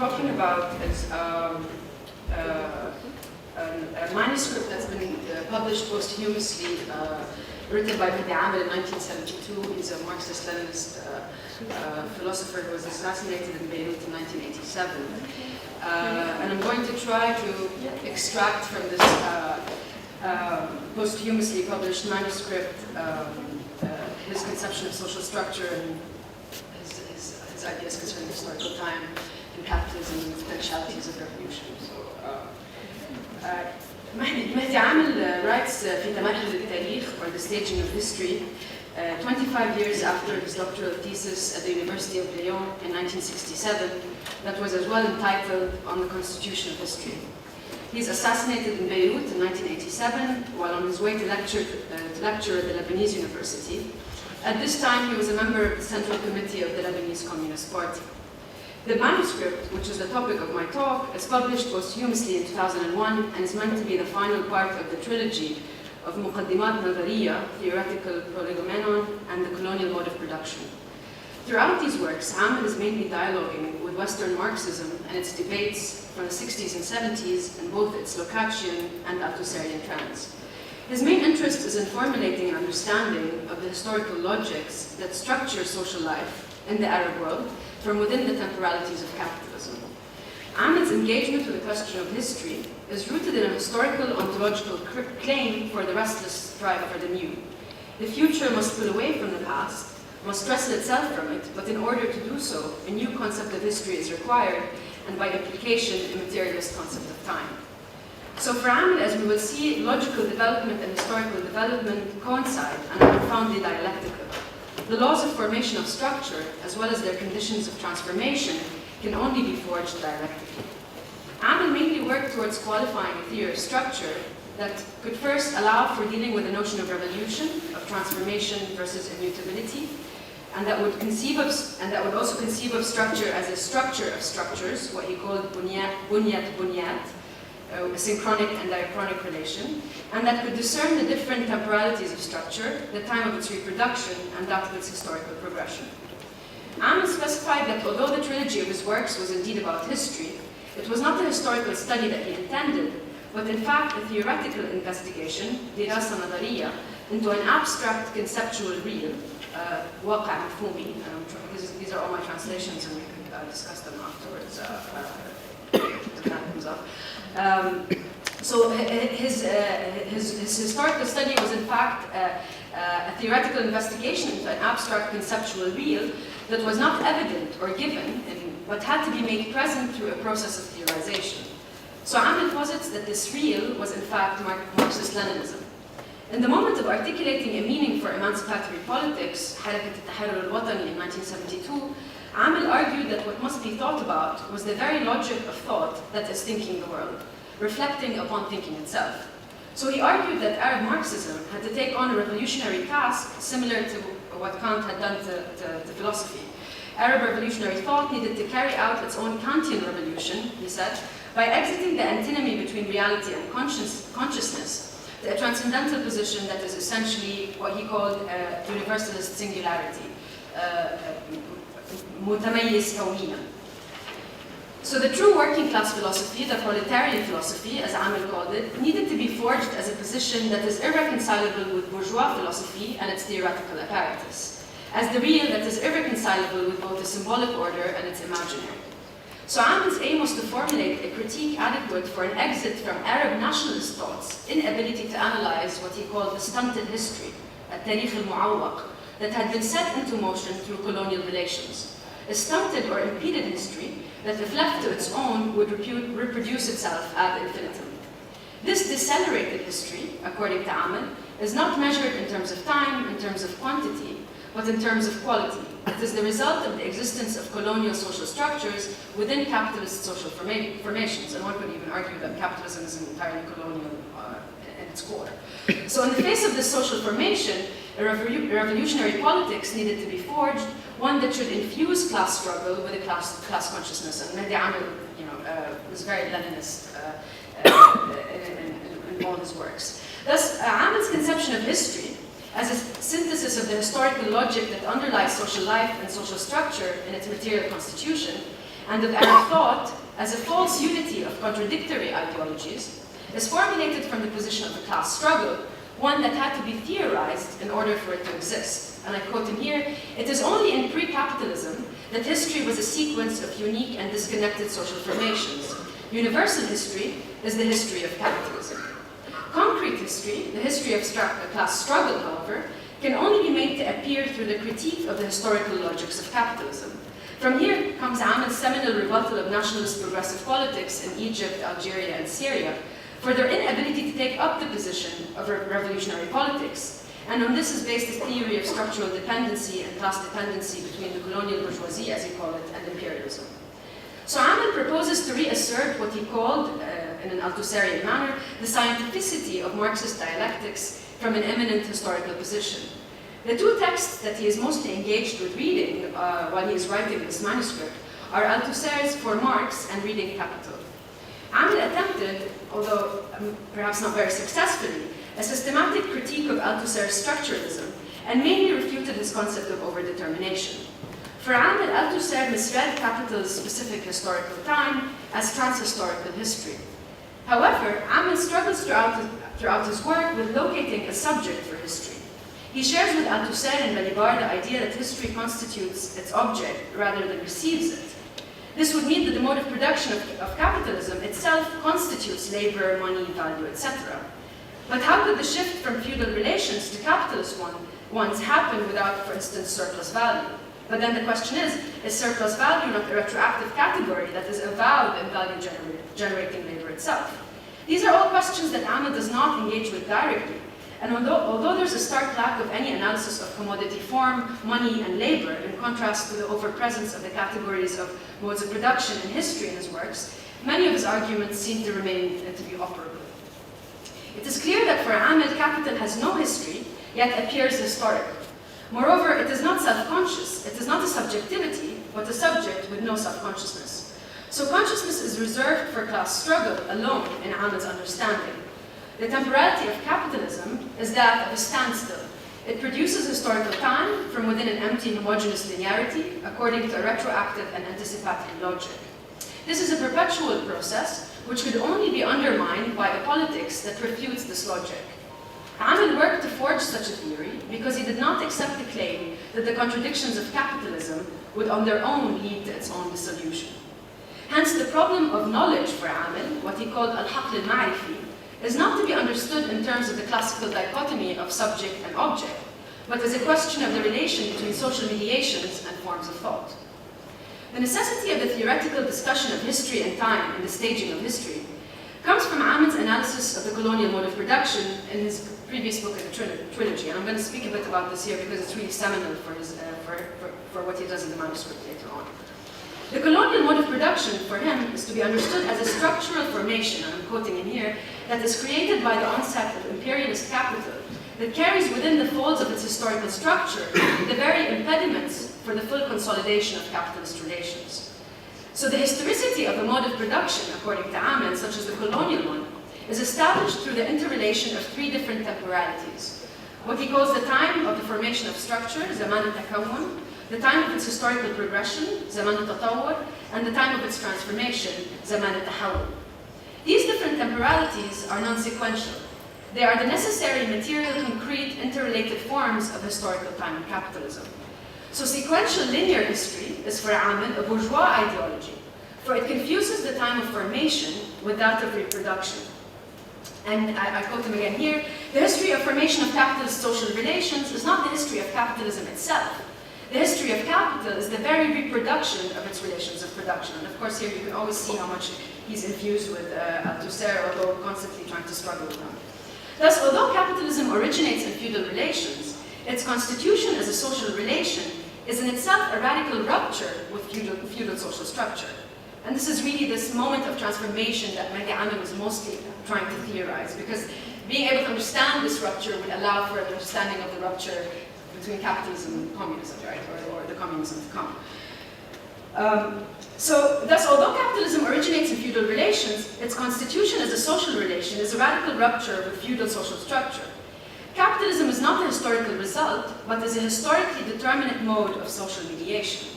talking about is a manuscript that's been published posthumously, written by Nadia in 1972. He's a Marxist-Leninist philosopher who was assassinated in Beirut in 1987. And I'm going to try to extract from this posthumously published manuscript his conception of social structure and his ideas concerning historical time and capitalism and the potentialities of revolution. So, مهدي عامل writes في تمهل التاريخ, or the staging of history, 25 years after his doctoral thesis at the University of Lyon in 1967, that was as well entitled On the Constitution of History. He's assassinated in Beirut in 1987 while on his way to lecture at the Lebanese University. At this time, he was a member of the Central Committee of the Lebanese Communist Party. The manuscript, which is the topic of my talk, is published posthumously in 2001 and is meant to be the final part of the trilogy of Muqaddimat Nadariya, Theoretical Prolegomenon, and the Colonial Mode of Production. Throughout these works, Ahmed is mainly dialoguing with Western Marxism and its debates from the 60s and 70s in both its Lukatian and Althusserian trends. His main interest is in formulating an understanding of the historical logics that structure social life in the Arab world from within the temporalities of capitalism. Ahmed's engagement with the question of history is rooted in a historical ontological claim for the restless strive for the new. The future must pull away from the past, must wrestle itself from it, but in order to do so, a new concept of history is required, and by implication, a materialist concept of time. So for Ahmed, as we will see, logical development and historical development coincide and are profoundly dialectical. The laws of formation of structure, as well as their conditions of transformation, can only be forged dialectically. Ahmed mainly worked towards qualifying a theory of structure that could first allow for dealing with the notion of revolution, of transformation versus immutability, and that would also conceive of structure as a structure of structures, what he called bunyat, a synchronic and diachronic relation, and that could discern the different temporalities of structure, the time of its reproduction, and that of its historical progression. Ahmed specified that although the trilogy of his works was indeed about history, it was not a historical study that he intended, but in fact a theoretical investigation, dirasa nadariya, into an abstract conceptual real, واقع مفهومي. These are all my translations, and we can discuss them afterwards if that comes up. So his historical study was in fact a theoretical investigation into an abstract conceptual real that was not evident or given, but had to be made present through a process of theorization. So Ahmed posits that this real was in fact Marxist-Leninism. In the moment of articulating a meaning for emancipatory politics, حركة التحرر الوطني in 1972, Ahmed argued that what must be thought about was the very logic of thought that is thinking the world, reflecting upon thinking itself. So he argued that Arab Marxism had to take on a revolutionary task similar to what Kant had done to philosophy. Arab revolutionary thought needed to carry out its own Kantian revolution, he said, by exiting the antinomy between reality and consciousness, to a transcendental position that is essentially what he called universalist singularity, متميز كونيا. So the true working class philosophy, the proletarian philosophy, as Ahmed called it, needed to be forged as a position that is irreconcilable with bourgeois philosophy and its theoretical apparatus, as the real that is irreconcilable with both the symbolic order and its imaginary. So Ahmed's aim was to formulate a critique adequate for an exit from Arab nationalist thought's inability to analyze what he called the stunted history, التاريخ المعوق, that had been set into motion through colonial relations. A stunted or impeded history that, if left to its own, would reproduce itself ad infinitum. This decelerated history, according to Ahmed, is not measured in terms of time, in terms of quantity, but in terms of quality. It is the result of the existence of colonial social structures within capitalist social formations, and one could even argue that capitalism is entirely colonial in its core. So in the face of this social formation, a revolutionary politics needed to be forged, one that should infuse class struggle with a class consciousness. And Nadia was very Leninist in all his works. Thus, Ahmed's conception of history as a synthesis of the historical logic that underlies social life and social structure in its material constitution, and of Arab thought as a false unity of contradictory ideologies is formulated from the position of the class struggle, one that had to be theorized in order for it to exist. And I quote him here, "It is only in pre-capitalism that history was a sequence of unique and disconnected social formations. Universal history is the history of capitalism. Concrete history, the history of class struggle, however, can only be made to appear through the critique of the historical logics of capitalism. From here comes Amel's seminal rebuttal of nationalist progressive politics in Egypt, Algeria, and Syria, for their inability to take up the position of revolutionary politics. And on this is based his theory of structural dependency and class dependency between the colonial bourgeoisie, as he called it, and imperialism. So Amel proposes to reassert what he called, in an Althusserian manner, the scientificity of Marxist dialectics from an eminent historical position. The two texts that he is mostly engaged with reading while he is writing this manuscript are Althusser's For Marx and Reading Capital. Amel attempted, although perhaps not very successfully, a systematic critique of Althusser's structuralism and mainly refuted his concept of overdetermination. For Amel, Althusser misread Capital's specific historical time as transhistorical history. However, Amel struggles throughout his work with locating a subject for history. He shares with Althusser and Balibar the idea that history constitutes its object rather than receives it. This would mean that the mode of production of capitalism itself constitutes labor, money, value, etc. But how could the shift from feudal relations to capitalist ones happen without, for instance, surplus value? But then the question is surplus value not a retroactive category that is avowed in value-generating labor itself? These are all questions that Amel does not engage with directly. And although there's a stark lack of any analysis of commodity form, money, and labor, in contrast to the overpresence of the categories of modes of production in history in his works, many of his arguments seem to remain to be operable. It is clear that for Amel, capital has no history, yet appears historical. Moreover, it is not self-conscious. It is not a subjectivity, but a subject with no self-consciousness. So consciousness is reserved for class struggle alone in Amel's understanding. The temporality of capitalism is that of a standstill. It produces historical time from within an empty, homogeneous linearity, according to a retroactive and anticipatory logic. This is a perpetual process, which could only be undermined by a politics that refutes this logic. Amel worked to forge such a theory because he did not accept the claim that the contradictions of capitalism would on their own lead to its own dissolution. Hence, the problem of knowledge for Amel, what he called al-haql al-ma'rifi, is not to be understood in terms of the classical dichotomy of subject and object, but as a question of the relation between social mediations and forms of thought. The necessity of the theoretical discussion of history and time in the staging of history comes from Amel's analysis of the colonial mode of production in his previous book in the trilogy, and I'm going to speak a bit about this here because it's really seminal for what he does in the manuscript later on. The colonial mode of production for him is to be understood as a structural formation, and I'm quoting him here, that is created by the onset of imperialist capital that carries within the folds of its historical structure the very impediments for the full consolidation of capitalist relations. So the historicity of a mode of production, according to Amel, such as the colonial one, is established through the interrelation of three different temporalities. What he calls the time of the formation of structure, zaman al-takawun, the time of its historical progression, zaman al-tatawwur, and the time of its transformation, zaman al-tahawwur. These different temporalities are non-sequential. They are the necessary material, concrete, interrelated forms of historical time in capitalism. So sequential linear history is for Amel a bourgeois ideology, for it confuses the time of formation with that of reproduction. And I quote him again here, the history of formation of capitalist social relations is not the history of capitalism itself. The history of capital is the very reproduction of its relations of production. And of course here you can always see how much he's infused with Althusser, although constantly trying to struggle with them. Thus, although capitalism originates in feudal relations, its constitution as a social relation is in itself a radical rupture with feudal social structure. And this is really this moment of transformation that Amel was mostly trying to theorize, because being able to understand this rupture would allow for an understanding of the rupture between capitalism and communism, right, or the communism to come. So, thus, although capitalism originates in feudal relations, its constitution as a social relation is a radical rupture with feudal social structure. Capitalism is not a historical result, but is a historically determinate mode of social mediation.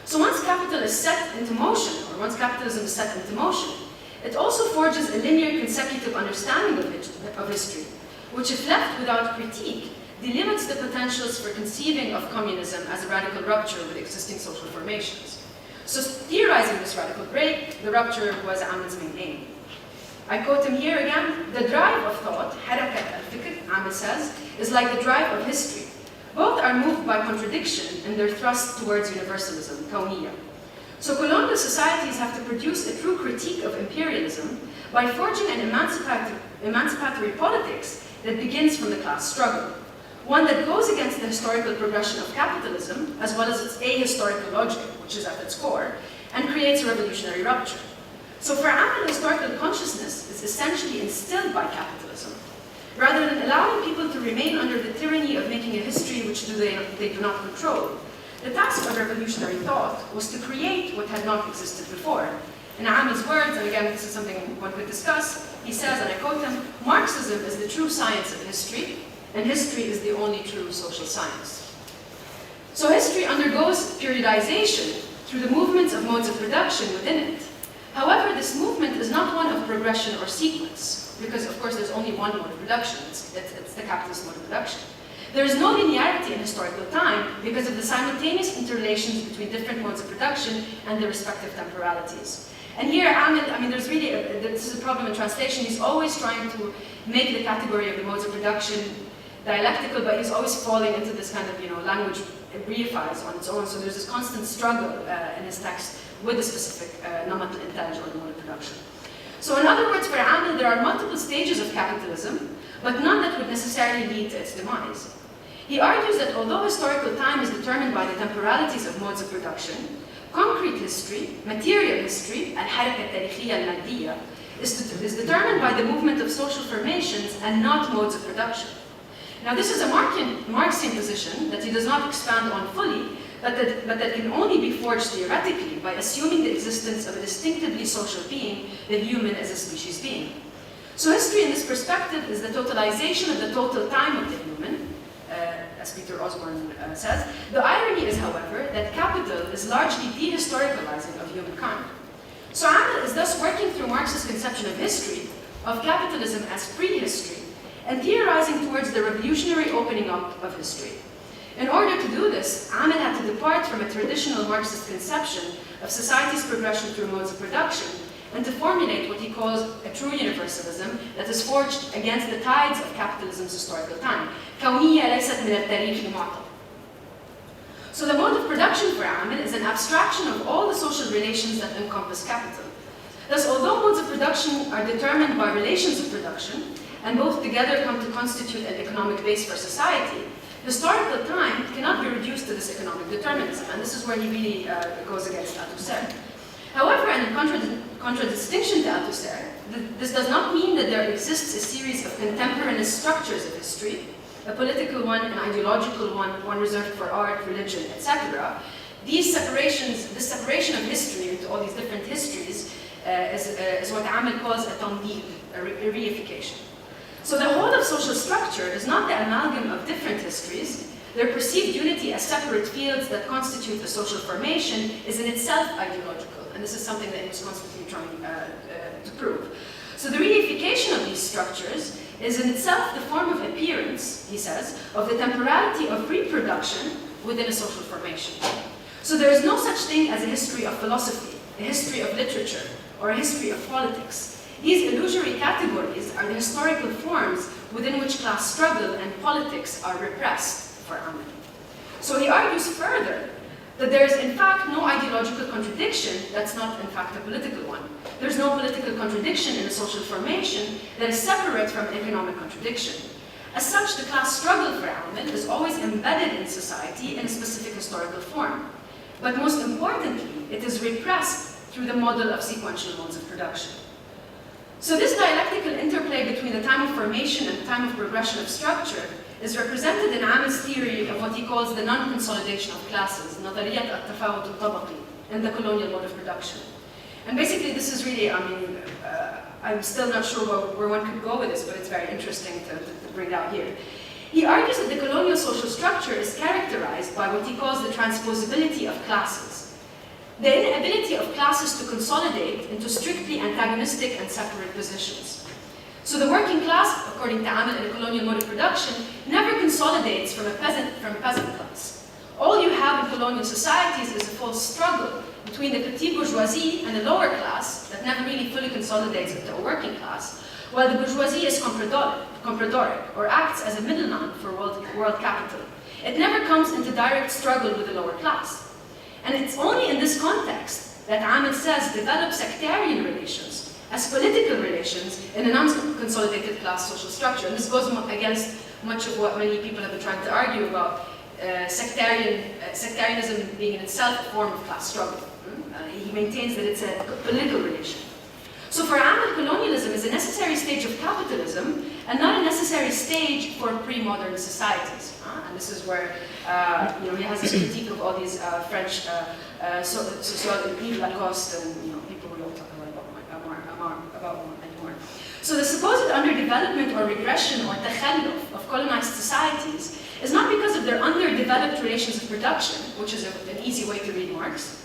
So once capital is set into motion, or once capitalism is set into motion, it also forges a linear consecutive understanding of history, which if left without critique, delimits the potentials for conceiving of communism as a radical rupture with existing social formations. So theorizing this radical break, the rupture was Amel's main aim. I quote him here again, the drive of thought, harakat al-fikr, Amel says, is like the drive of history. Both are moved by contradiction in their thrust towards universalism, kawniyya. So colonial societies have to produce a true critique of imperialism by forging an emancipatory politics that begins from the class struggle, one that goes against the historical progression of capitalism, as well as its ahistorical logic, which is at its core, and creates a revolutionary rupture. So for Amel, historical consciousness is essentially instilled by capitalism, rather than allowing people to remain under the tyranny of making a history which they do not control. The task of revolutionary thought was to create what had not existed before. In Amel's words, and again this is something one could discuss, he says, and I quote him, Marxism is the true science of history, and history is the only true social science. So history undergoes periodization through the movements of modes of production within it. However, this movement is not one of progression or sequence, because of course there's only one mode of production, it's the capitalist mode of production. There is no linearity in historical time because of the simultaneous interrelations between different modes of production and their respective temporalities. And here, Amel, there's really, this is a problem in translation, he's always trying to make the category of the modes of production dialectical, but he's always falling into this kind of, language reifies on its own, so there's this constant struggle in his text with the specific namat al-intaj or the mode of production. So in other words, for Amel, there are multiple stages of capitalism, but none that would necessarily lead to its demise. He argues that although historical time is determined by the temporalities of modes of production, concrete history, material history, al-haraka al-tarikhiyya al-maddiya, is determined by the movement of social formations and not modes of production. Now this is a Marxian position that he does not expand on fully, but that can only be forged theoretically by assuming the existence of a distinctively social being, the human as a species being. So history in this perspective is the totalization of the total time of the human, as Peter Ozgun says. The irony is, however, that capital is largely dehistoricalizing of humankind. So Amel is thus working through Marx's conception of history, of capitalism as prehistory, and theorizing towards the revolutionary opening up of history. In order to do this, Amel had to depart from a traditional Marxist conception of society's progression through modes of production, and to formulate what he calls a true universalism that is forged against the tides of capitalism's historical time. So the mode of production for Amel is an abstraction of all the social relations that encompass capital. Thus, although modes of production are determined by relations of production, and both together come to constitute an economic base for society, historical time cannot be reduced to this economic determinism, and this is where he really goes against Althusser. However, and in contradistinction to Althusser, this does not mean that there exists a series of contemporaneous structures of history, a political one, an ideological one reserved for art, religion, etc. This separation of history into all these different histories is what Amel calls a tamdid, a reification. So the whole of social structure is not the amalgam of different histories. Their perceived unity as separate fields that constitute a social formation is in itself ideological, and this is something that he was constantly trying to prove. So the reification of these structures is in itself the form of appearance, he says, of the temporality of reproduction within a social formation. So there is no such thing as a history of philosophy, a history of literature, or a history of politics. These illusory categories are the historical forms within which class struggle and politics are repressed for Amel. So he argues further that there is in fact no ideological contradiction that's not in fact a political one. There's no political contradiction in a social formation that is separate from economic contradiction. As such, the class struggle for Amel is always embedded in society in a specific historical form. But most importantly, it is repressed through the model of sequential modes of production. So this dialectical interplay between the time of formation and the time of progression of structure is represented in Amel's theory of what he calls the non-consolidation of classes, نظرية التفاوت الطبقي, in the colonial mode of production. And basically this is really, I'm still not sure where one could go with this, but it's very interesting to bring it out here. He argues that the colonial social structure is characterized by what he calls the transposability of classes. the inability of classes to consolidate into strictly antagonistic and separate positions. So the working class, according to Amel in the colonial mode of production, never consolidates from a peasant class. All you have in colonial societies is a false struggle between the petite bourgeoisie and the lower class that never really fully consolidates into a working class, while the bourgeoisie is compradoric, or acts as a middleman for world capital. It never comes into direct struggle with the lower class. And it's only in this context that Amel says develop sectarian relations as political relations in a non-consolidated class social structure. And this goes against much of what many people have been trying to argue about sectarianism being in itself a form of class struggle. He maintains that it's a political relation. So for Amel, colonialism is a necessary stage of capitalism and not a necessary stage for pre-modern societies. And this is where he has this critique of all these French sociologists, Lacoste, and people we all talk about more anymore. So the supposed underdevelopment or regression or takhalluf of colonized societies is not because of their underdeveloped relations of production, which is an easy way to read Marx.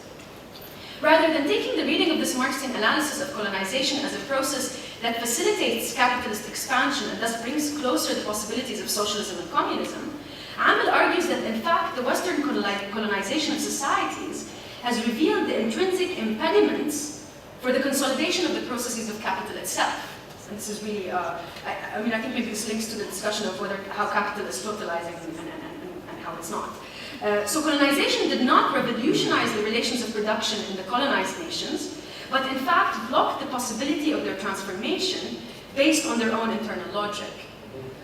Rather than taking the reading of this Marxian analysis of colonization as a process that facilitates capitalist expansion and thus brings closer the possibilities of socialism and communism, Amel argues that in fact the Western colonization of societies has revealed the intrinsic impediments for the consolidation of the processes of capital itself. And this is really, I think maybe this links to the discussion of how capital is totalizing and how it's not. So colonization did not revolutionize the relations of production in the colonized nations, but in fact blocked the possibility of their transformation based on their own internal logic.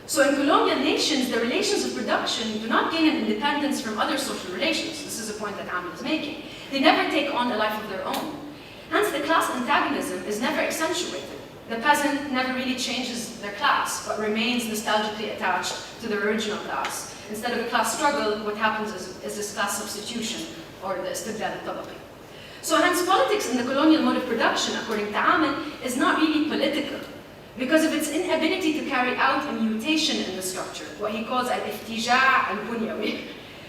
So in colonial nations, the relations of production do not gain an independence from other social relations. This is a point that Amel is making. They never take on a life of their own. Hence, the class antagonism is never accentuated. The peasant never really changes their class, but remains nostalgically attached to their original class. Instead of a class struggle, what happens is this class substitution, or the istibdal al-tabaqi. So hence, politics in the colonial mode of production, according to Amel, is not really political, because of its inability to carry out a mutation in the structure, what he calls al-iftija' al-bunyawi.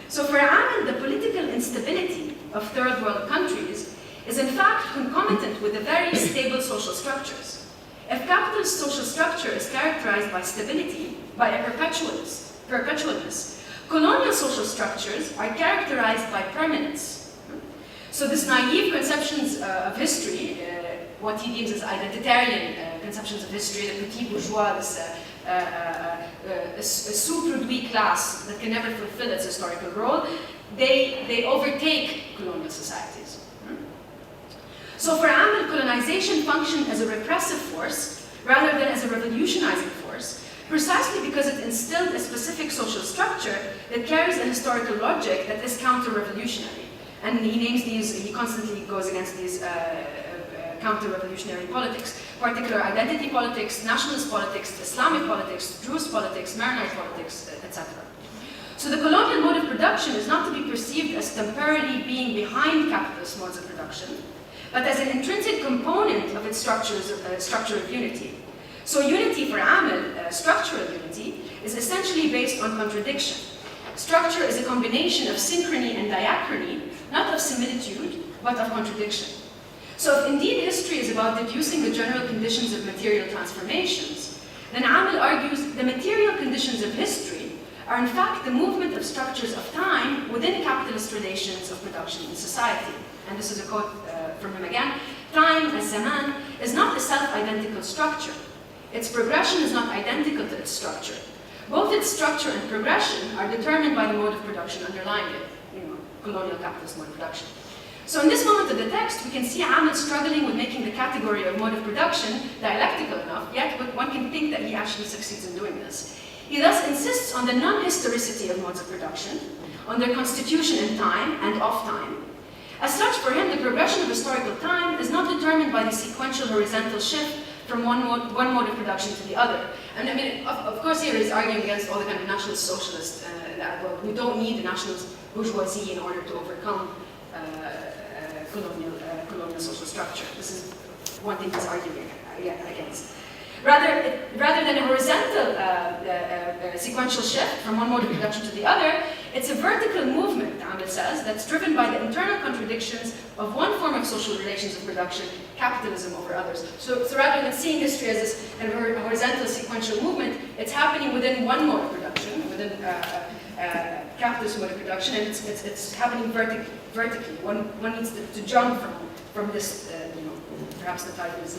So for Amel, the political instability of third world countries is in fact concomitant with the very stable social structures. If capitalist social structure is characterized by stability, by a perpetualness, colonial social structures are characterized by permanence. So this naive conceptions of history, what he deems as identitarian conceptions of history, the petit bourgeois, this sous-produit class that can never fulfill its historical role, they overtake colonial societies. So for Amel, colonization functioned as a repressive force rather than as a revolutionizing force, precisely because it instilled a specific social structure that carries a historical logic that is counter-revolutionary. And he names these, he constantly goes against these counter-revolutionary politics, particular identity politics, nationalist politics, Islamic politics, Druze politics, Maronite politics, etc. So the colonial mode of production is not to be perceived as temporarily being behind capitalist modes of production, but as an intrinsic component of its structure of unity. So unity for Amel, structural unity, is essentially based on contradiction. Structure is a combination of synchrony and diachrony, not of similitude, but of contradiction. So if indeed history is about deducing the general conditions of material transformations, then Amel argues the material conditions of history are in fact the movement of structures of time within capitalist relations of production in society. And this is a quote from him again. Time, as zaman, is not a self-identical structure. Its progression is not identical to its structure. Both its structure and progression are determined by the mode of production underlying it, colonial capitalist mode of production. So in this moment of the text, we can see Amel struggling with making the category of mode of production dialectical enough, yet one can think that he actually succeeds in doing this. He thus insists on the non-historicity of modes of production, on their constitution in time and off time. As such, for him, the progression of historical time is not determined by the sequential horizontal shift from one mode of production to the other. And I mean, of course here he's arguing against all the kind of nationalist socialists that, well, we don't need the nationalist bourgeoisie in order to overcome colonial social structure. This is one thing he's arguing against. Rather than a horizontal sequential shift from one mode of production to the other, It's a vertical movement, Amel says, that's driven by the internal contradictions of one form of social relations of production, capitalism over others. So rather than seeing history as this kind of horizontal sequential movement, it's happening within one mode of production, within capitalist mode of production, and it's happening vertically. One needs to jump from this, perhaps the title is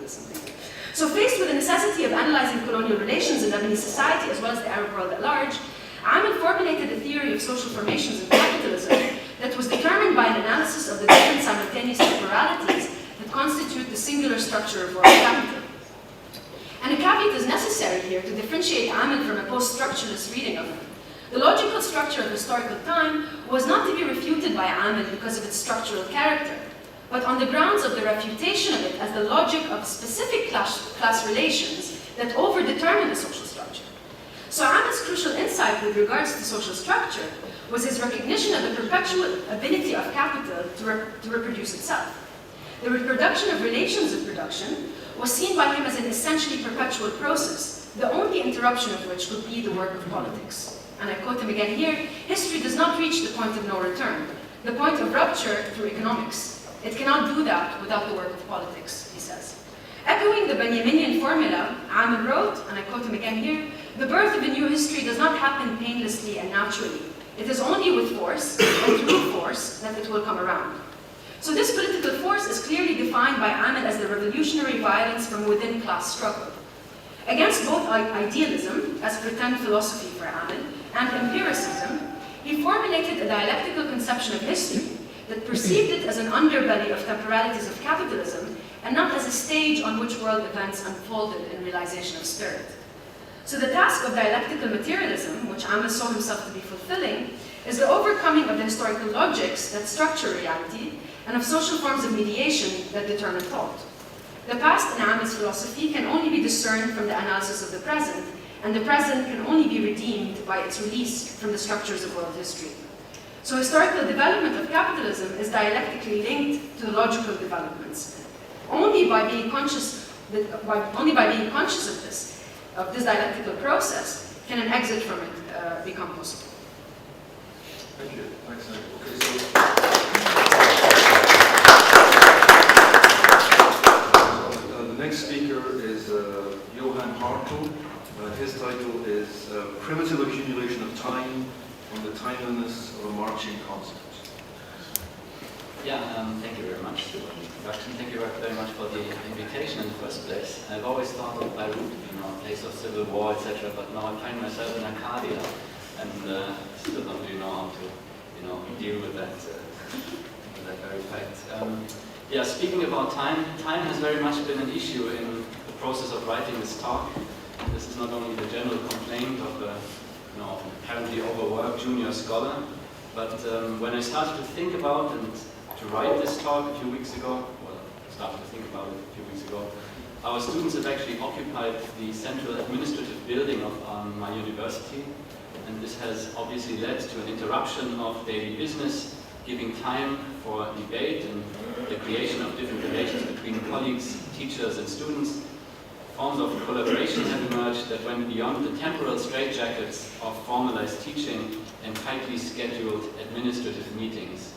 something. So faced with the necessity of analyzing colonial relations in Lebanese society as well as the Arab world at large, Amel formulated a theory of social formations in capitalism that was determined by an analysis of the different simultaneous temporalities that constitute the singular structure of world capital. And a caveat is necessary here to differentiate Amel from a post-structuralist reading of him. The logical structure of historical time was not to be refuted by Amel because of its structural character, but on the grounds of the refutation of it as the logic of specific class relations that overdetermine the social structure. So Amel's crucial insight with regards to social structure was his recognition of the perpetual ability of capital to reproduce itself. The reproduction of relations of production was seen by him as an essentially perpetual process, the only interruption of which would be the work of politics. And I quote him again here, history does not reach the point of no return, the point of rupture through economics. It cannot do that without the work of politics, he says. Echoing the Benjaminian formula, Amel wrote, and I quote him again here, the birth of a new history does not happen painlessly and naturally. It is only with force, and through force, that it will come around. So this political force is clearly defined by Amel as the revolutionary violence from within class struggle. Against both idealism, as pretend philosophy for Amel, and empiricism, he formulated a dialectical conception of history that perceived it as an underbelly of temporalities of capitalism and not as a stage on which world events unfolded in realization of spirit. So the task of dialectical materialism, which Amel saw himself to be fulfilling, is the overcoming of the historical logics that structure reality and of social forms of mediation that determine thought. The past in Amel's philosophy can only be discerned from the analysis of the present, and the present can only be redeemed by its release from the structures of world history. So historical development of capitalism is dialectically linked to the logical developments. Only by being conscious of this dialectical process can an exit from it become possible. Thank you. Thanks, Nadia. Okay, the next speaker is Johann Hartle. His title is Primitive Accumulation of Time on the Timeliness of a Marching Concept. Yeah, thank you very much for the introduction. Thank you very much for the invitation in the first place. I've always thought of Beirut, a place of civil war, etc. But now I find myself in Arcadia, and still don't really know how to, deal with that very fact. Yeah, speaking about time has very much been an issue in the process of writing this talk. This is not only the general complaint of a, apparently overworked junior scholar, but when I started to think about and to write this talk a few weeks ago, our students have actually occupied the central administrative building of my university, and this has obviously led to an interruption of daily business, giving time for debate and the creation of different relations between colleagues, teachers and students. Forms of collaboration have emerged that went beyond the temporal straitjackets of formalized teaching and tightly scheduled administrative meetings.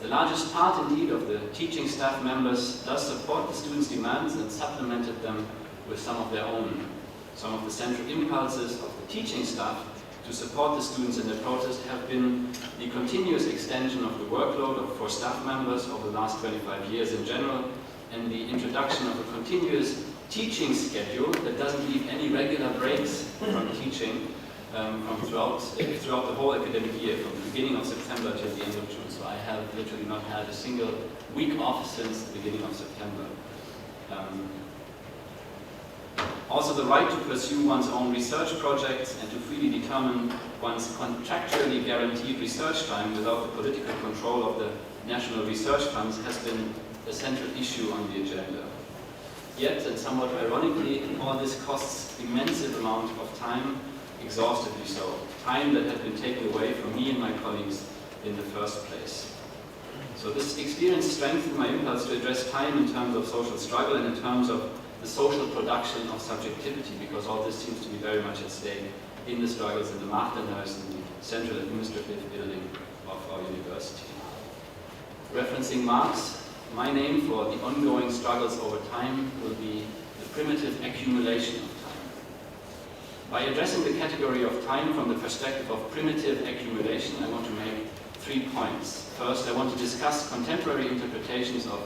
The largest part, indeed, of the teaching staff members does support the students' demands and supplemented them with some of their own. Some of the central impulses of the teaching staff to support the students in the protest have been the continuous extension of the workload for staff members over the last 25 years in general, and the introduction of a continuous teaching schedule that doesn't leave any regular breaks from teaching throughout the whole academic year, from the beginning of September till the end of June. So I have literally not had a single week off since the beginning of September. Also, the right to pursue one's own research projects and to freely determine one's contractually guaranteed research time without the political control of the national research funds has been a central issue on the agenda. Yet, and somewhat ironically, all this costs immense amount of time, exhaustively so, time that had been taken away from me and my colleagues in the first place. So this experience strengthened my impulse to address time in terms of social struggle and in terms of the social production of subjectivity, because all this seems to be very much at stake in the struggles in the Machternhuis and the central administrative building of our university. Referencing Marx, my name for the ongoing struggles over time will be the primitive accumulation of time. By addressing the category of time from the perspective of primitive accumulation, I want to make 3 points. First, I want to discuss contemporary interpretations of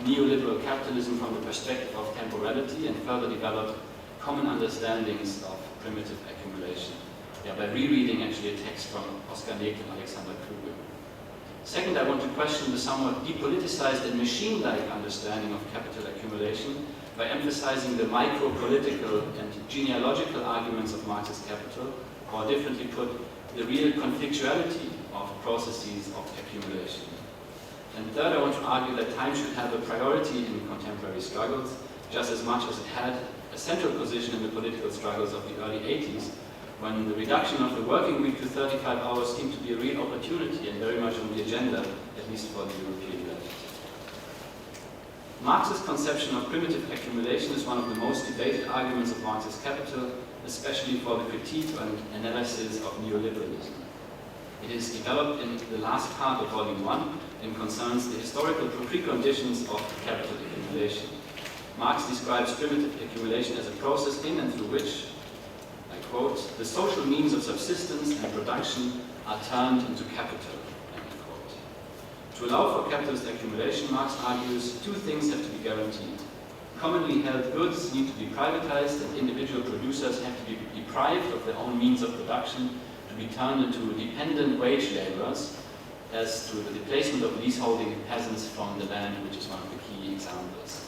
neoliberal capitalism from the perspective of temporality and further develop common understandings of primitive accumulation. By rereading actually a text from Oskar Negri and Alexander Kluge. Second, I want to question the somewhat depoliticized and machine-like understanding of capital accumulation by emphasizing the micro-political and genealogical arguments of Marxist capital, or differently put, the real conflictuality of processes of accumulation. And third, I want to argue that time should have a priority in contemporary struggles, just as much as it had a central position in the political struggles of the early 80s, when the reduction of the working week to 35 hours seemed to be a real opportunity and very much on the agenda, at least for the European left. Marx's conception of primitive accumulation is one of the most debated arguments of Marxist capital, especially for the critique and analysis of neoliberalism. It is developed in the last part of Volume 1 and concerns the historical preconditions of capital accumulation. Marx describes primitive accumulation as a process in and through which, I quote, the social means of subsistence and production are turned into capital, end quote. To allow for capitalist accumulation, Marx argues, 2 things have to be guaranteed. Commonly held goods need to be privatized and individual producers have to be deprived of their own means of production to be turned into dependent wage laborers, as to the displacement of leaseholding peasants from the land, which is one of the key examples.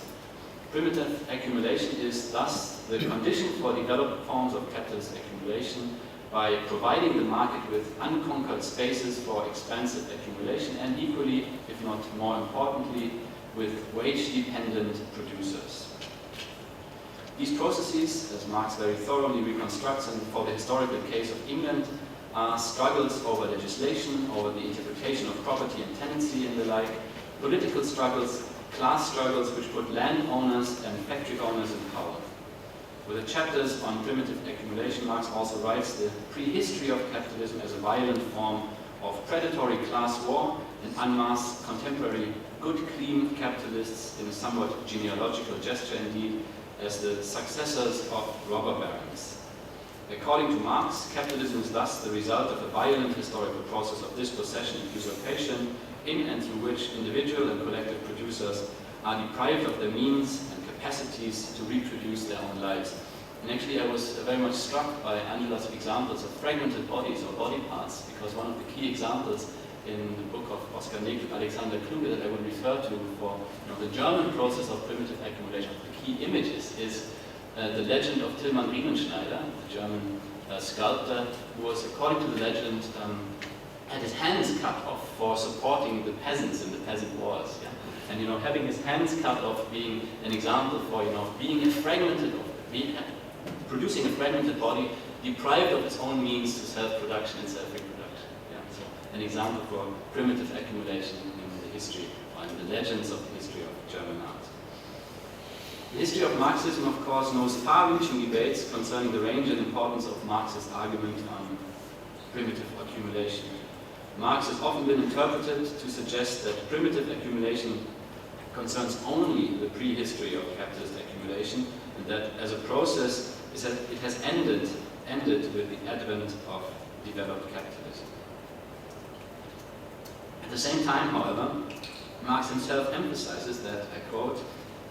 Primitive accumulation is thus the condition for developed forms of capitalist accumulation by providing the market with unconquered spaces for expansive accumulation and equally, if not more importantly, with wage-dependent producers. These processes, as Marx very thoroughly reconstructs and for the historical case of England, are struggles over legislation, over the interpretation of property and tenancy and the like, political struggles, class struggles which put landowners and factory owners in power. With the chapters on primitive accumulation, Marx also writes the prehistory of capitalism as a violent form of predatory class war and unmasked contemporary good, clean capitalists in a somewhat genealogical gesture indeed as the successors of robber barons. According to Marx, capitalism is thus the result of a violent historical process of dispossession and usurpation in and through which individual and collective producers are deprived of their means and capacities to reproduce their own lives. And actually I was very much struck by Angela's examples of fragmented bodies or body parts, because one of the key examples in the book of Oskar Negri and Alexander Kluge that I would refer to for the German process of primitive accumulation, the key images is the legend of Tilman Riemenschneider, the German sculptor, who was, according to the legend, had his hands cut off for supporting the peasants in the peasant wars. Yeah? And having his hands cut off being an example for being a fragmented, producing a fragmented body deprived of its own means to self-production and self-reproduction. Yeah? So an example for primitive accumulation in the history, or in the legends of the history of German art. The history of Marxism, of course, knows far-reaching debates concerning the range and importance of Marxist argument on primitive accumulation. Marx has often been interpreted to suggest that primitive accumulation concerns only the prehistory of capitalist accumulation, and that as a process it has ended with the advent of developed capitalism. At the same time, however, Marx himself emphasizes that, I quote,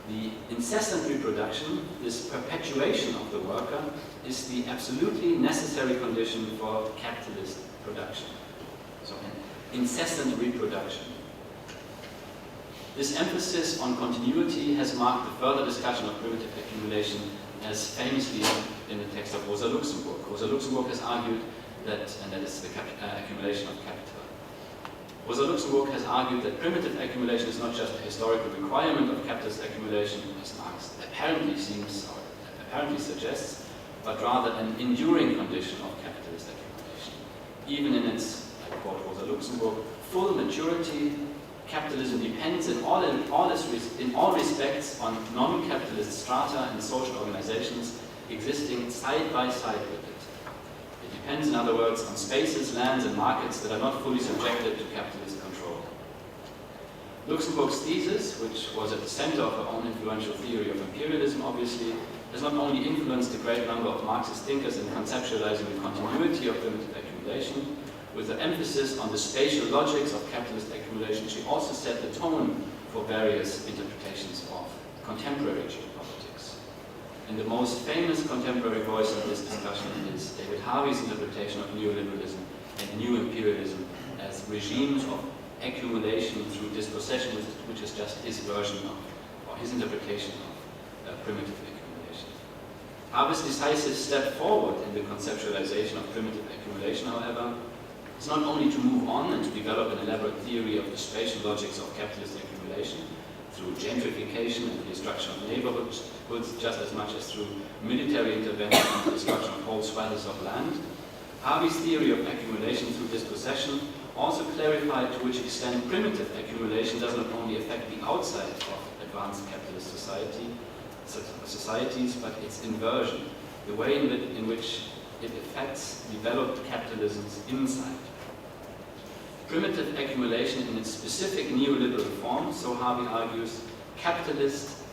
the incessant reproduction, this perpetuation of the worker, is the absolutely necessary condition for capitalist production. So an incessant reproduction. This emphasis on continuity has marked the further discussion of primitive accumulation, as famously in the text of Rosa Luxemburg. Rosa Luxemburg has argued that, and that is the accumulation of capital. Rosa Luxemburg has argued that primitive accumulation is not just a historical requirement of capitalist accumulation, as Marx apparently suggests, but rather an enduring condition of capitalist accumulation. Even in its, I quote Rosa Luxemburg, full maturity, capitalism depends in all respects on non-capitalist strata and social organizations existing side by side with it. It depends, in other words, on spaces, lands, and markets that are not fully subjected to capitalist control. Luxemburg's thesis, which was at the center of her own influential theory of imperialism, obviously, has not only influenced a great number of Marxist thinkers in conceptualizing the continuity of primitive accumulation. With her emphasis on the spatial logics of capitalist accumulation, she also set the tone for various interpretations of contemporary geopolitics. And the most famous contemporary voice in this discussion is David Harvey's interpretation of neoliberalism and new imperialism as regimes of accumulation through dispossession, which is just his version of, or his interpretation of primitive accumulation. Harvey's decisive step forward in the conceptualization of primitive accumulation, however, is not only to move on and to develop an elaborate theory of the spatial logics of capitalist accumulation through gentrification and the destruction of neighborhoods, just as much as through military intervention and the destruction of whole swathes of land. Harvey's theory of accumulation through dispossession also clarified to which extent primitive accumulation does not only affect the outside of advanced capitalist societies, but its inversion, the way in which it affects developed capitalism's inside. Primitive accumulation in its specific neoliberal form, so Harvey argues, capitalist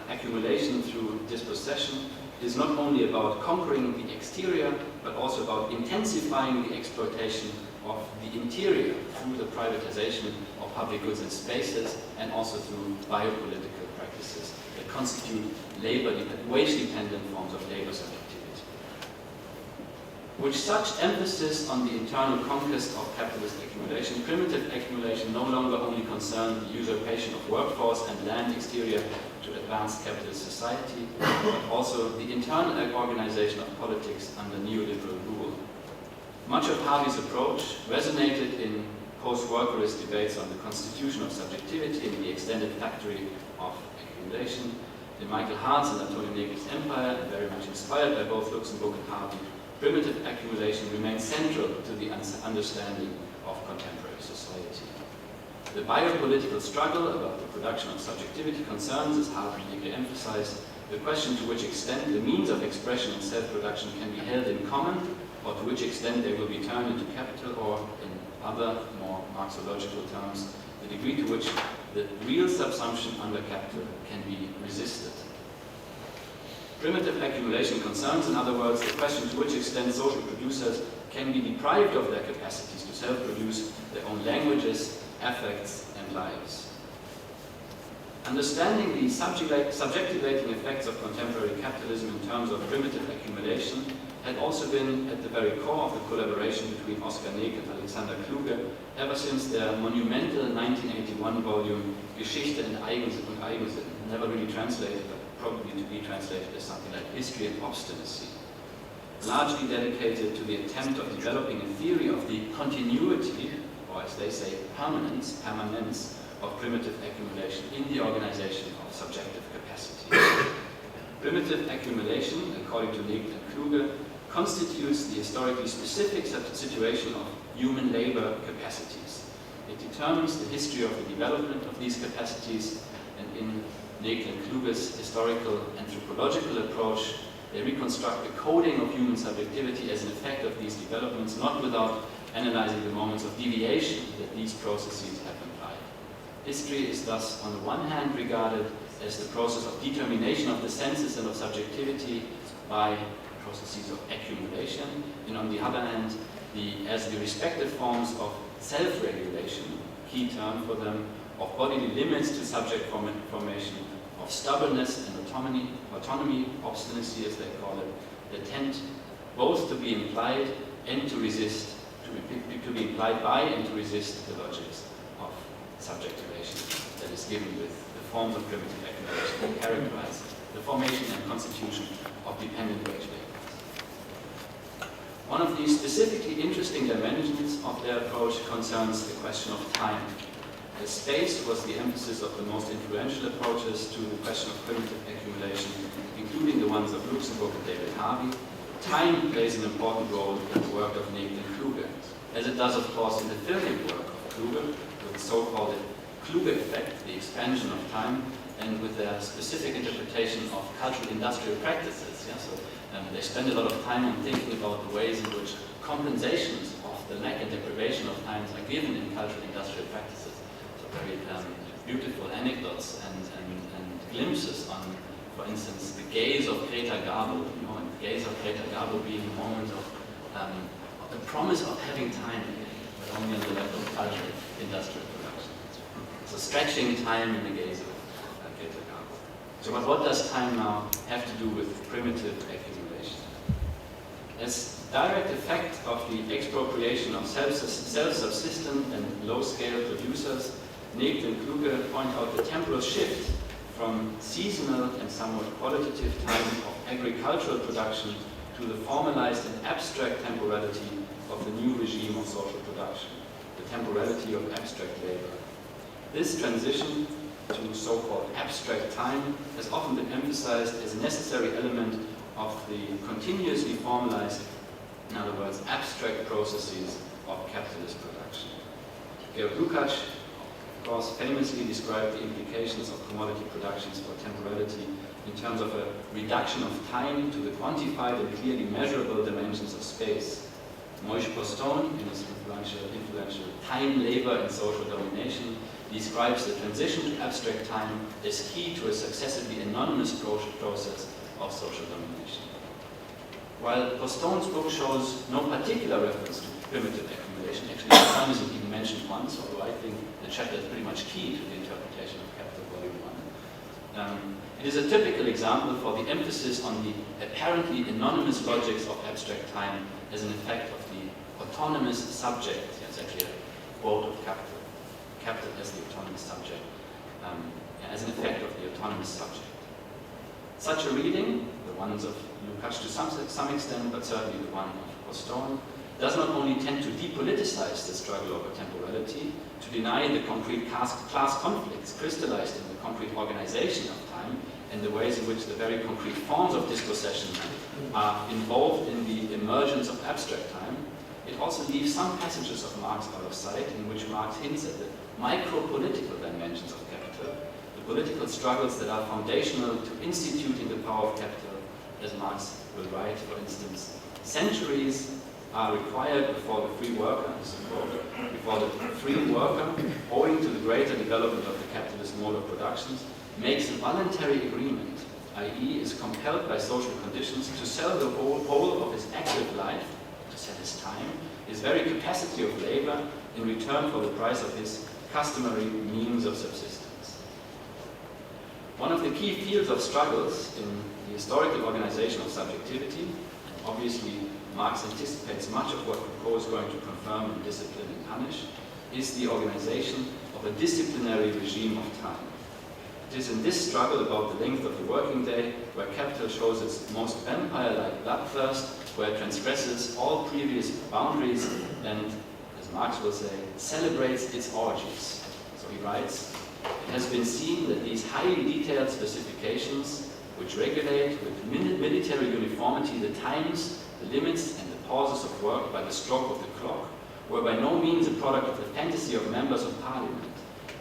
accumulation through dispossession is not only about conquering the exterior, but also about intensifying the exploitation of the interior through the privatization of public goods and spaces, and also through biopolitical practices that constitute wage-dependent forms of labor subjectivity. With such emphasis on the internal conquest of capitalist accumulation, primitive accumulation no longer only concerned the usurpation of workforce and land exterior to advanced capitalist society, but also the internal organization of politics under neoliberal rule. Much of Harvey's approach resonated in post-workerist debates on the constitution of subjectivity in the extended factory of accumulation, in Michael Hart's and Antonio Negel's Empire, and very much inspired by both Luxemburg and Harvey. Primitive accumulation remains central to the understanding of contemporary society. The biopolitical struggle about the production of subjectivity concerns, as Harvey and Negle emphasized, the question to which extent the means of expression and self-production can be held in common, or to which extent they will be turned into capital, or in other, more Marxological terms, the degree to which the real subsumption under capital can be resisted. Primitive accumulation concerns, in other words, the question to which extent social producers can be deprived of their capacities to self-produce their own languages, affects, and lives. Understanding the subjectivating effects of contemporary capitalism in terms of primitive accumulation had also been at the very core of the collaboration between Oskar Neg and Alexander Kluge ever since their monumental 1981 volume Geschichte und Eigensinn, never really translated, but probably to be translated as something like History and Obstinacy, largely dedicated to the attempt of developing a theory of the continuity, or as they say, permanence, of primitive accumulation in the organization of subjective capacity. Primitive accumulation, according to Neg and Kluge, constitutes the historically specific situation of human labor capacities. It determines the history of the development of these capacities, and in Neg and Kluge's historical anthropological approach, they reconstruct the coding of human subjectivity as an effect of these developments, not without analyzing the moments of deviation that these processes have implied. History is thus, on the one hand, regarded as the process of determination of the senses and of subjectivity by processes of accumulation, and on the other hand, as the respective forms of self-regulation, key term for them, of bodily limits to subject formation, of stubbornness and autonomy, obstinacy as they call it, that tend both to be implied and to resist, to be implied by and to resist the logics of subjectivation that is given with the forms of primitive accumulation that characterize the formation and constitution of dependent wage labor. One of the specifically interesting dimensions of their approach concerns the question of time. As space was the emphasis of the most influential approaches to the question of primitive accumulation, including the ones of Luxemburg and David Harvey, time plays an important role in the work of Neg and Kluge, as it does, of course, in the filming work of Kluge, with the so-called Kluge effect, the expansion of time, and with their specific interpretation of cultural industrial practices. Yeah? So they spend a lot of time on thinking about the ways in which compensations of the lack and deprivation of times are given in cultural industrial practices. So very beautiful anecdotes and glimpses on, for instance, the gaze of Greta Garbo, and the gaze of Greta Garbo being a moment of the promise of having time, but only on the level of cultural industrial production. So stretching time in the gaze of Greta Garbo. So what does time now have to do with primitive accumulation? As direct effect of the expropriation of self-subsistent and low-scale producers, Negt and Kluge point out the temporal shift from seasonal and somewhat qualitative time of agricultural production to the formalized and abstract temporality of the new regime of social production, the temporality of abstract labor. This transition to so-called abstract time has often been emphasized as a necessary element of the continuously formalized, in other words, abstract processes of capitalist production. Georg Lukács, of course, famously described the implications of commodity productions for temporality in terms of a reduction of time to the quantified and clearly measurable dimensions of space. Moïse Postone, in his influential Time, Labor and Social Domination, describes the transition to abstract time as key to a successively anonymous process of social domination. While Postone's book shows no particular reference to primitive accumulation, actually the term isn't even mentioned once, although I think the chapter is pretty much key to the interpretation of Capital Volume 1. It is a typical example for the emphasis on the apparently anonymous logics of abstract time as an effect of the autonomous subject. It's actually a quote of Capital. Capital as the autonomous subject, as an effect of the autonomous subject. Such a reading, the ones of Lukács to some extent, but certainly the one of Postone, does not only tend to depoliticize the struggle over temporality, to deny the concrete class conflicts crystallized in the concrete organization of time, and the ways in which the very concrete forms of dispossession are involved in the emergence of abstract time, it also leaves some passages of Marx out of sight in which Marx hints at the micro-political dimensions of capital, the political struggles that are foundational to instituting the power of capital, as Marx will write, for instance, centuries are required before the free worker, owing to the greater development of the capitalist mode of production, makes a voluntary agreement, i.e. is compelled by social conditions to sell the whole of his active life, to sell his time, his very capacity of labor, in return for the price of his customary means of subsistence. One of the key fields of struggles in the historical organization of subjectivity, and obviously Marx anticipates much of what Foucault is going to confirm in Discipline and Punish, is the organization of a disciplinary regime of time. It is in this struggle about the length of the working day where capital shows its most vampire-like bloodthirst, where it transgresses all previous boundaries and, as Marx will say, celebrates its orgies. So he writes, "It has been seen that these highly detailed specifications, which regulate with military uniformity the times, the limits and the pauses of work by the stroke of the clock, were by no means a product of the fantasy of members of parliament.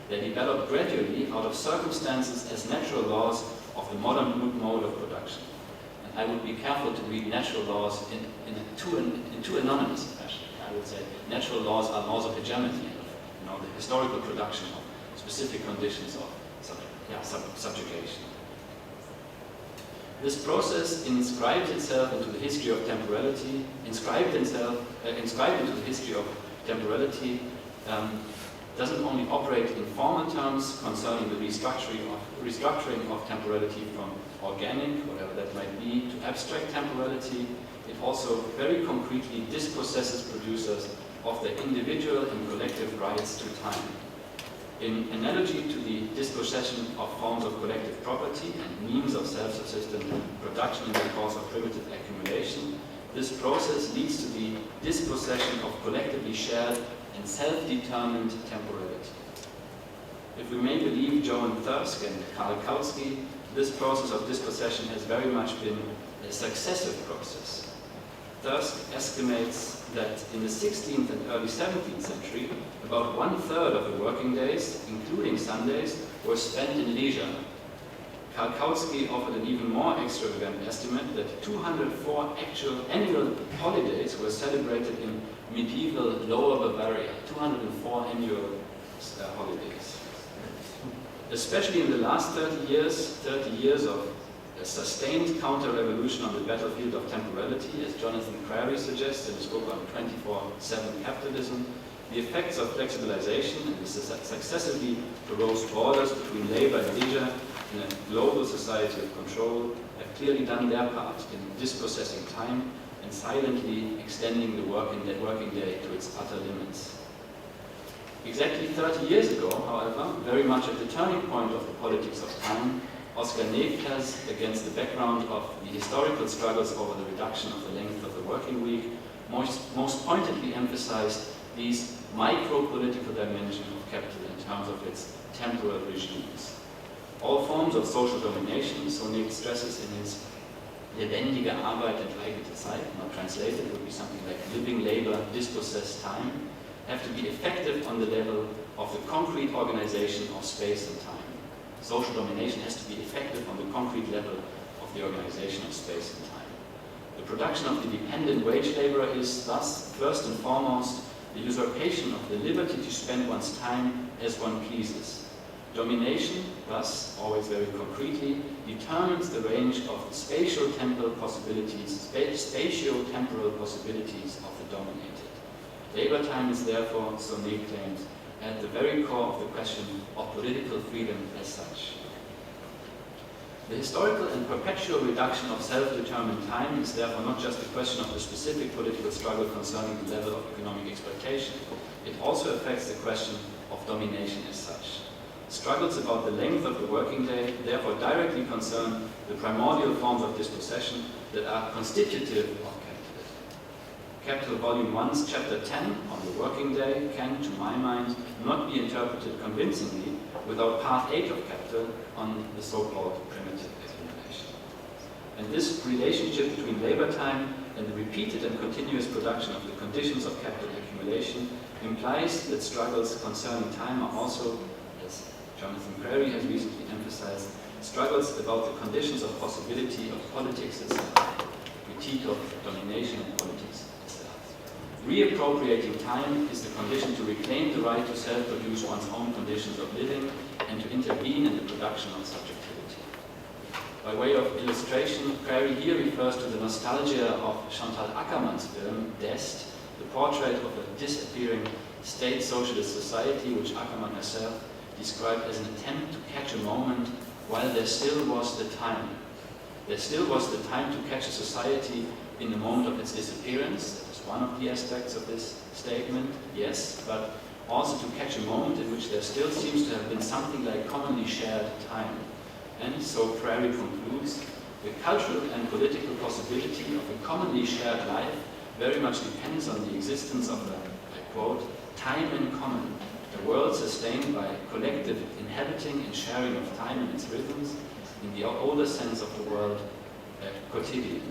They developed gradually out of circumstances as natural laws of the modern mode of production." And I would be careful to read natural laws in too anonymous a fashion. I would say natural laws are laws of hegemony, of the historical production of specific conditions of subjugation. This process inscribes itself into the history of temporality, inscribed into the history of temporality, doesn't only operate in formal terms concerning the restructuring of temporality from organic, whatever that might be, to abstract temporality. It also very concretely dispossesses producers of their individual and collective rights to time. In analogy to the dispossession of forms of collective property and means of self-subsistent production in the course of primitive accumulation, this process leads to the dispossession of collectively shared and self-determined temporality. If we may believe Joan Thirsk and Karl Kautsky, this process of dispossession has very much been a successive process. Thirsk estimates that in the 16th and early 17th century, about 1/3 of the working days, including Sundays, were spent in leisure, Kalkowski offered an even more extravagant estimate that 204 actual annual holidays were celebrated in medieval Lower Bavaria. 204 annual holidays. Especially in the last 30 years of a sustained counter-revolution on the battlefield of temporality, as Jonathan Clare suggests in his book on 24/7 capitalism, the effects of flexibilization and the successively porous borders between labor and leisure in a global society of control have clearly done their part in dispossessing time and silently extending the working day to its utter limits. Exactly 30 years ago, however, very much at the turning point of the politics of time, Oskar Neeples, against the background of the historical struggles over the reduction of the length of the working week, most pointedly emphasized these micro-political dimensions of capital in terms of its temporal regimes. All forms of social domination, so Neeples stresses in his lebendige Arbeit enteignete Zeit, not translated, would be something like living labor, dispossessed time, have to be effective on the level of the concrete organization of space and time. Social domination has to be effective on the concrete level of the organization of space and time. The production of the dependent wage laborer is thus, first and foremost, the usurpation of the liberty to spend one's time as one pleases. Domination, thus, always very concretely, determines the range of the spatio-temporal possibilities of the dominated. Labor time is therefore, so Neil claims, at the very core of the question of political freedom as such. The historical and perpetual reduction of self-determined time is therefore not just a question of the specific political struggle concerning the level of economic exploitation. It also affects the question of domination as such. Struggles about the length of the working day therefore directly concern the primordial forms of dispossession that are constitutive of capitalism. Capital Volume 1's Chapter 10 on the working day can, to my mind, not be interpreted convincingly without Part 8 of Capital on the so-called primitive accumulation. And this relationship between labor time and the repeated and continuous production of the conditions of capital accumulation implies that struggles concerning time are also, as Jonathan Clare has recently emphasized, struggles about the conditions of possibility of politics itself, critique of domination in politics itself. Reappropriating time is the condition to reclaim the right to self-produce one's own conditions of living and to intervene in the production of subjectivity. By way of illustration, Clare here refers to the nostalgia of Chantal Akerman's film, Dest, the portrait of a disappearing state socialist society which Akerman herself described as an attempt to catch a moment while there still was the time. There still was the time to catch a society in the moment of its disappearance. That is one of the aspects of this statement, yes, but also to catch a moment in which there still seems to have been something like commonly shared time. And so Clare concludes, the cultural and political possibility of a commonly shared life very much depends on the existence of a, I quote, time in common, a world sustained by collective inhabiting and sharing of time and its rhythms, in the older sense of the word, quotidian.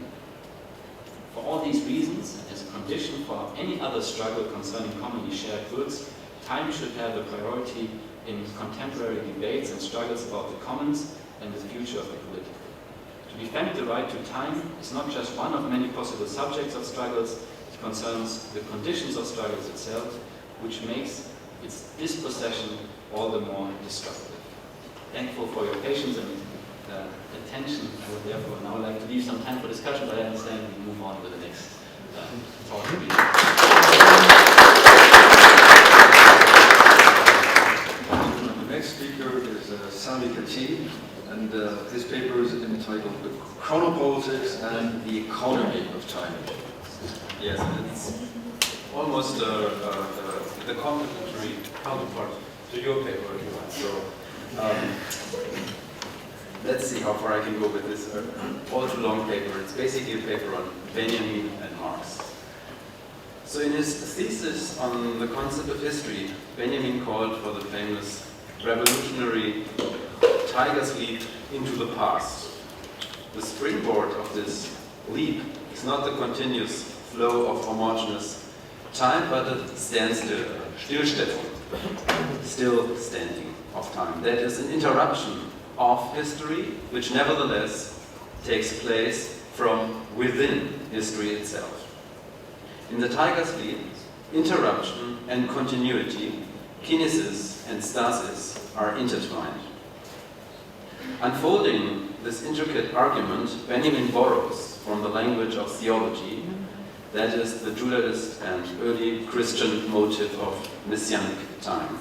For all these reasons, and as a condition for any other struggle concerning commonly shared goods, time should have a priority in contemporary debates and struggles about the commons and the future of the political. To defend the right to time is not just one of many possible subjects of struggles, it concerns the conditions of struggles itself, which makes its dispossession all the more destructive. Thankful for your patience and attention. I would therefore now like to leave some time for discussion, but I understand we move on to the next talk. The next speaker is Sami Khatib, and his paper is entitled The Chronopolitics and the Economy of Time. Yes, it's almost the complementary counterpart to your paper, if you want. So let's see how far I can go with this all too long paper. It's basically a paper on Benjamin and Marx. So in his thesis on the concept of history, Benjamin called for the famous revolutionary tiger's leap into the past. The springboard of this leap is not the continuous flow of homogeneous time, but a standstill, Stillstellung, still standing of time. That is an interruption of history, which nevertheless takes place from within history itself. In the tiger sleep, interruption and continuity, kinesis and stasis are intertwined. Unfolding this intricate argument, Benjamin borrows from the language of theology, that is, the Judaist and early Christian motive of messianic time.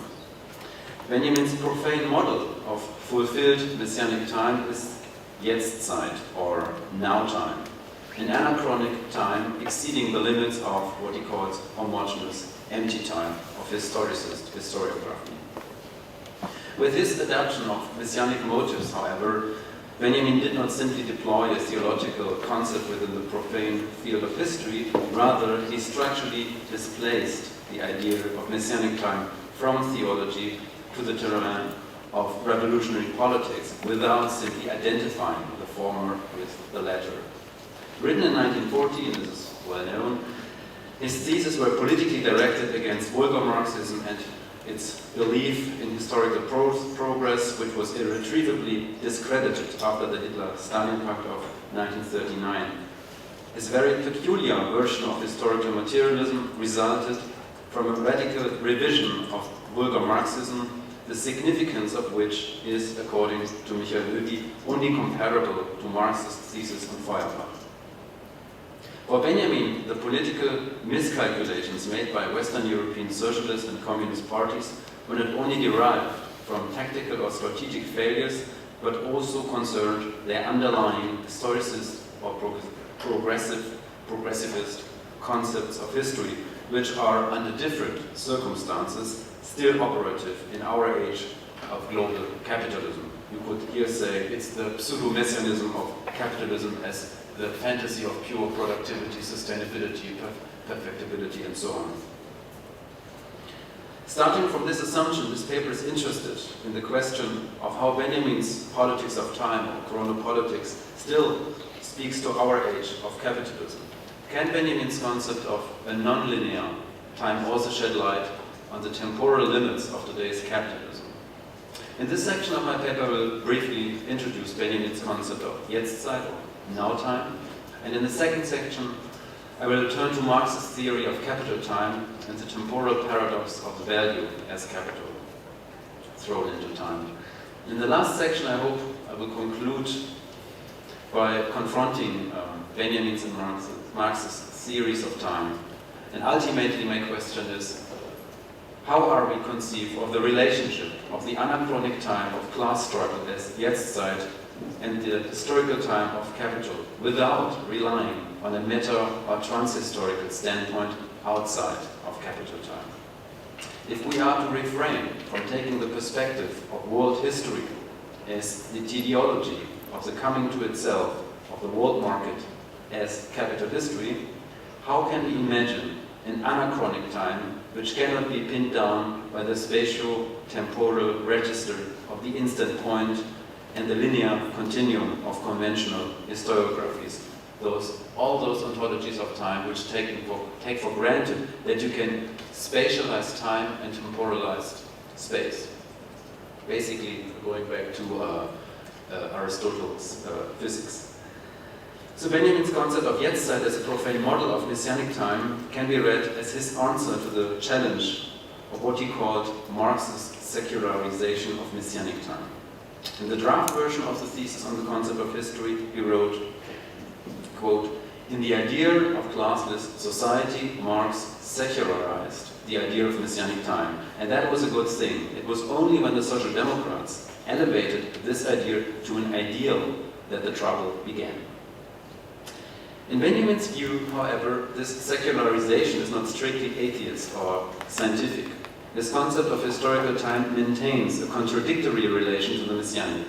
Benjamin's profane model of fulfilled messianic time is Jetztzeit, or now time, an anachronic time exceeding the limits of what he calls homogeneous empty time of historiography. With his adaptation of messianic motives, however, Benjamin did not simply deploy a theological concept within the profane field of history, rather he structurally displaced the idea of messianic time from theology to the terrain of revolutionary politics without simply identifying the former with the latter. Written in 1940, and this is well known, his theses were politically directed against vulgar Marxism and its belief in historical progress, which was irretrievably discredited after the Hitler-Stalin Pact of 1939. His very peculiar version of historical materialism resulted from a radical revision of vulgar Marxism, the significance of which is, according to Michael Oedi, only comparable to Marxist thesis on Feuerbach. For Benjamin, the political miscalculations made by Western European socialist and communist parties were not only derived from tactical or strategic failures, but also concerned their underlying historicist or progressivist concepts of history, which are, under different circumstances, still operative in our age of global capitalism. You could here say it's the pseudo-messianism of capitalism as the fantasy of pure productivity, sustainability, perfectibility, and so on. Starting from this assumption, this paper is interested in the question of how Benjamin's politics of time, or chronopolitics, still speaks to our age of capitalism. Can Benjamin's concept of a non-linear time also shed light on the temporal limits of today's capitalism? In this section of my paper, I will briefly introduce Benjamin's concept of Jetztzeit, or now time, and in the second section, I will turn to Marx's theory of capital time and the temporal paradox of the value as capital thrown into time. In the last section, I hope I will conclude by confronting Benjamin's and Marx's theories of time. And ultimately, my question is, how are we conceive of the relationship of the anachronic time of class struggle as Jetztzeit and the historical time of capital without relying on a meta or transhistorical standpoint outside of capital time? If we are to refrain from taking the perspective of world history as the teleology of the coming to itself of the world market as capital history, how can we imagine an anachronic time which cannot be pinned down by the spatio-temporal register of the instant point and the linear continuum of conventional historiographies, all those ontologies of time which take for granted that you can spatialize time and temporalize space. Basically, going back to Aristotle's physics. So Benjamin's concept of Jetztzeit as a profane model of messianic time can be read as his answer to the challenge of what he called Marxist secularization of messianic time. In the draft version of the thesis on the concept of history, he wrote, quote, "In the idea of classless society, Marx secularized the idea of messianic time, and that was a good thing. It was only when the Social Democrats elevated this idea to an ideal that the trouble began." In Benjamin's view, however, this secularization is not strictly atheist or scientific. His concept of historical time maintains a contradictory relation to the messianic.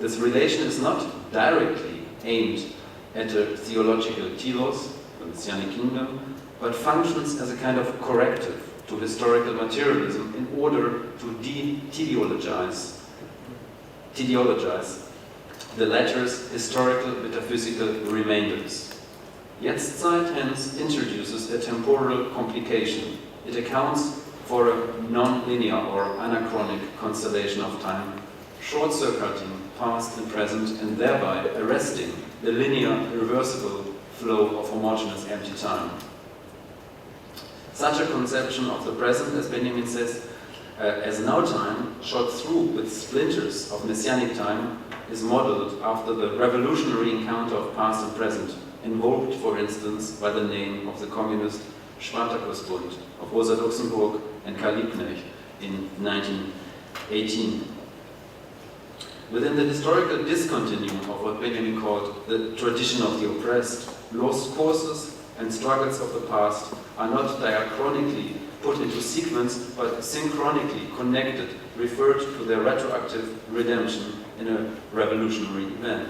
This relation is not directly aimed at a theological telos, the messianic kingdom, but functions as a kind of corrective to historical materialism in order to teleologize the latter's historical metaphysical remainders. Jetztzeit hence introduces a temporal complication. It accounts for a non-linear or anachronic constellation of time, short-circuiting past and present, and thereby arresting the linear, irreversible flow of homogeneous empty time. Such a conception of the present, as Benjamin says, as now time, shot through with splinters of messianic time, is modeled after the revolutionary encounter of past and present, invoked, for instance, by the name of the communist Spartakusbund of Rosa Luxemburg and Karl Liebknecht in 1918. Within the historical discontinuum of what Benjamin called the tradition of the oppressed, lost causes and struggles of the past are not diachronically put into sequence, but synchronically connected, referred to their retroactive redemption in a revolutionary event.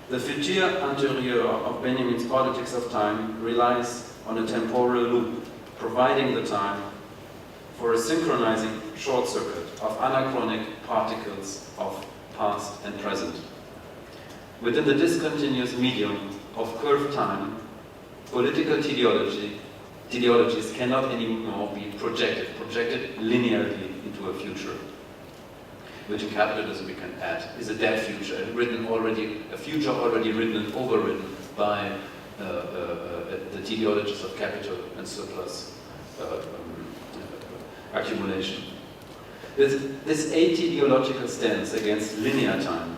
The futur antérieur of Benjamin's politics of time relies on a temporal loop, providing the time for a synchronizing short circuit of anachronic particles of past and present. Within the discontinuous medium of curved time, political teleologies cannot anymore be projected linearly into a future, which in capitalism we can add is a dead future, a future already written and overwritten by the teleologies of capital and surplus accumulation. This ateleological stance against linear time,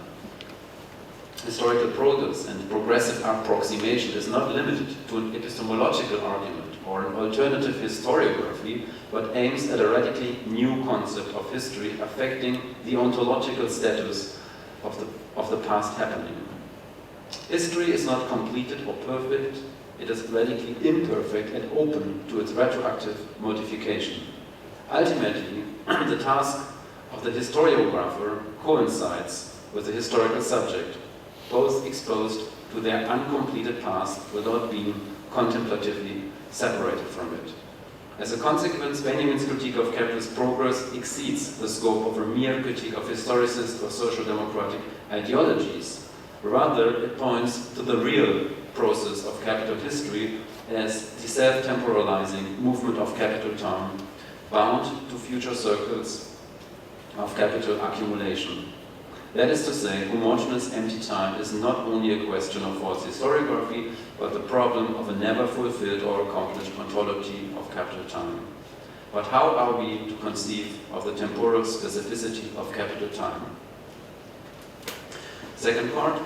historical progress and progressive approximation is not limited to an epistemological argument or an alternative historiography, but aims at a radically new concept of history affecting the ontological status of the past happening. History is not completed or perfect, it is radically imperfect and open to its retroactive modification. Ultimately, the task of the historiographer coincides with the historical subject, both exposed to their uncompleted past without being contemplatively separated from it. As a consequence, Benjamin's critique of capitalist progress exceeds the scope of a mere critique of historicist or social democratic ideologies. Rather, it points to the real process of capital history as the self-temporalizing movement of capital time, bound to future circles of capital accumulation. That is to say, homogeneous empty time is not only a question of false historiography, but the problem of a never fulfilled or accomplished ontology of capital time. But how are we to conceive of the temporal specificity of capital time? Second part,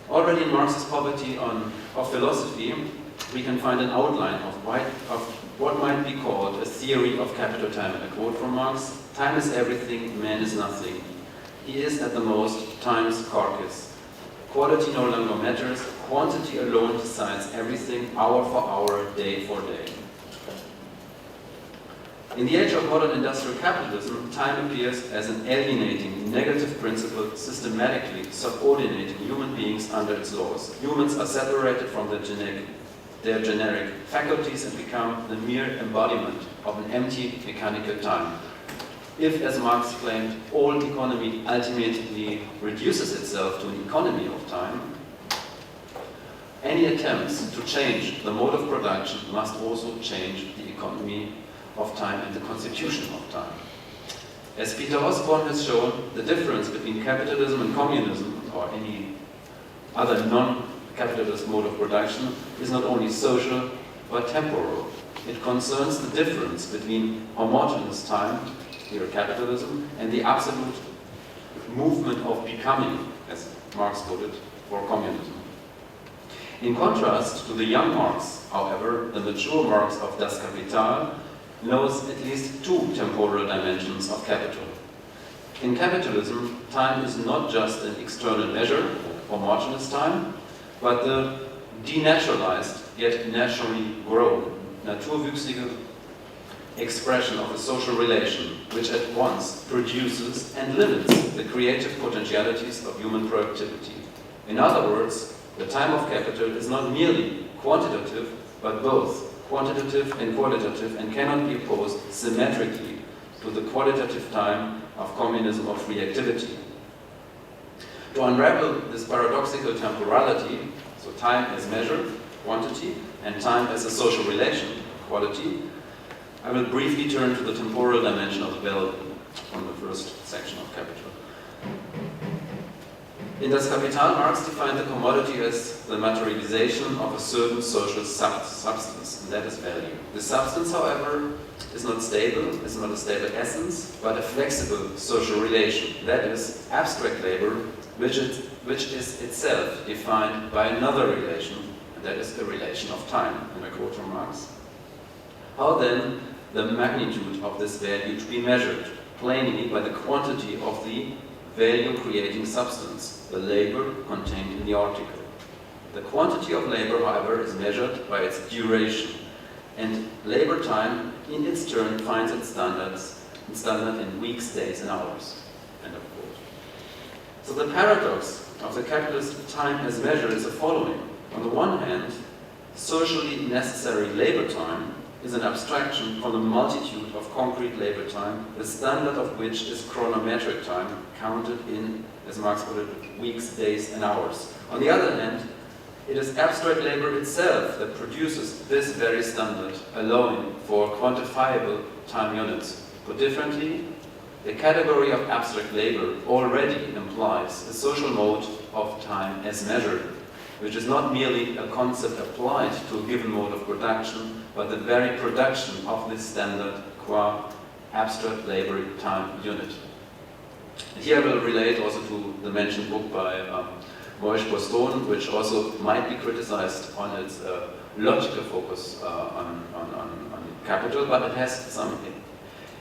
already in Marx's Poverty of Philosophy, we can find an outline of what might be called a theory of capital time. And a quote from Marx: "Time is everything, man is nothing. He is at the most time's carcass. Quality no longer matters, quantity alone decides everything, hour for hour, day for day." In the age of modern industrial capitalism, time appears as an alienating, negative principle systematically subordinating human beings under its laws. Humans are separated from their generic faculties and become the mere embodiment of an empty mechanical time. If, as Marx claimed, all economy ultimately reduces itself to an economy of time, any attempts to change the mode of production must also change the economy of time and the constitution of time. As Peter Osborne has shown, the difference between capitalism and communism, or any other non-capitalist mode of production, is not only social, but temporal. It concerns the difference between homogeneous time, here capitalism, and the absolute movement of becoming, as Marx put it, for communism. In contrast to the young Marx, however, the mature Marx of Das Kapital knows at least two temporal dimensions of capital. In capitalism, time is not just an external measure, homogeneous time, but the denaturalized, yet naturally grown, naturwüchsige expression of a social relation, which at once produces and limits the creative potentialities of human productivity. In other words, the time of capital is not merely quantitative, but both quantitative and qualitative, and cannot be opposed symmetrically to the qualitative time of communism of free activity. To unravel this paradoxical temporality, so time as measure, quantity, and time as a social relation, quality, I will briefly turn to the temporal dimension of the value from the first section of Capital. In Das Kapital, Marx defined the commodity as the materialization of a certain social substance, and that is value. The substance, however, is not stable, is not a stable essence, but a flexible social relation. That is abstract labor, which is itself defined by another relation, and that is the relation of time, and I quote from Marx. How then the magnitude of this value to be measured? Plainly by the quantity of the value-creating substance, the labor contained in the article. The quantity of labor, however, is measured by its duration, and labor time, in its turn, finds its standard in weeks, days, and hours. End of quote. So the paradox of the capitalist time as measured is the following. On the one hand, socially necessary labor time is an abstraction from the multitude of concrete labor time, the standard of which is chronometric time, counted in, as Marx put it, weeks, days, and hours. On the other hand, it is abstract labor itself that produces this very standard, allowing for quantifiable time units. Put differently, the category of abstract labor already implies a social mode of time as measured, which is not merely a concept applied to a given mode of production, but the very production of this standard qua abstract labor time unit. And here I will relate also to the mentioned book by Bouwhuis, which also might be criticized on its logical focus on capital, but it has some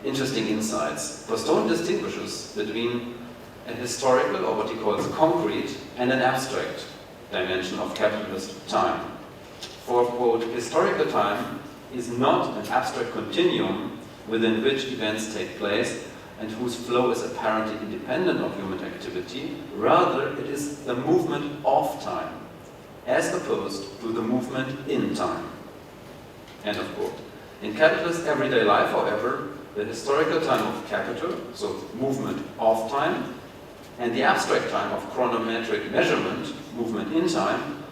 interesting insights. Bouwhuis distinguishes between a historical, or what he calls concrete, and an abstract dimension of capitalist time. For, quote, historical time is not an abstract continuum within which events take place and whose flow is apparently independent of human activity. Rather, it is the movement of time, as opposed to the movement in time. End of quote. In capitalist everyday life, however, the historical time of capital, so movement of time, and the abstract time of chronometric measurement, movement in time,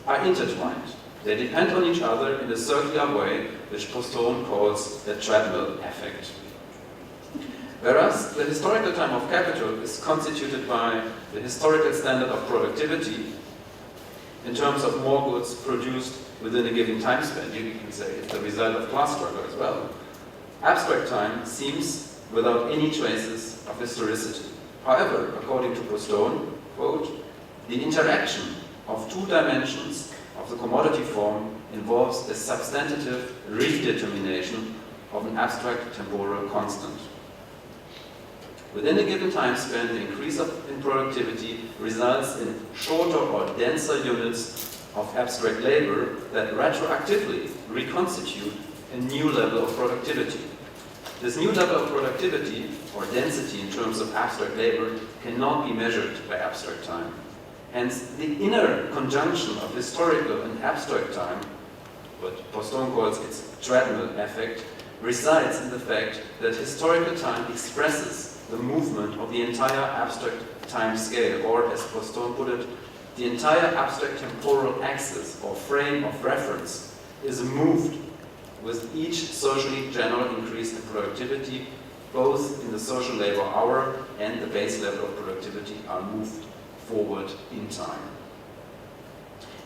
are intertwined. They depend on each other in a circular way, which Frohne calls the treadmill effect. Whereas the historical time of capital is constituted by the historical standard of productivity in terms of more goods produced within a given time span. You can say it's the result of class struggle as well. Abstract time seems without any traces of historicity. However, according to Frohne, quote, the interaction of two dimensions of the commodity form involves a substantive redetermination of an abstract temporal constant. Within a given time span, the increase in productivity results in shorter or denser units of abstract labor that retroactively reconstitute a new level of productivity. This new level of productivity, or density in terms of abstract labor, cannot be measured by abstract time. Hence, the inner conjunction of historical and abstract time, what Frohne calls its treadmill effect, resides in the fact that historical time expresses the movement of the entire abstract time scale, or as Frohne put it, the entire abstract temporal axis or frame of reference is moved with each socially general increase in productivity, both in the social labor hour and the base level of productivity are moved forward in time.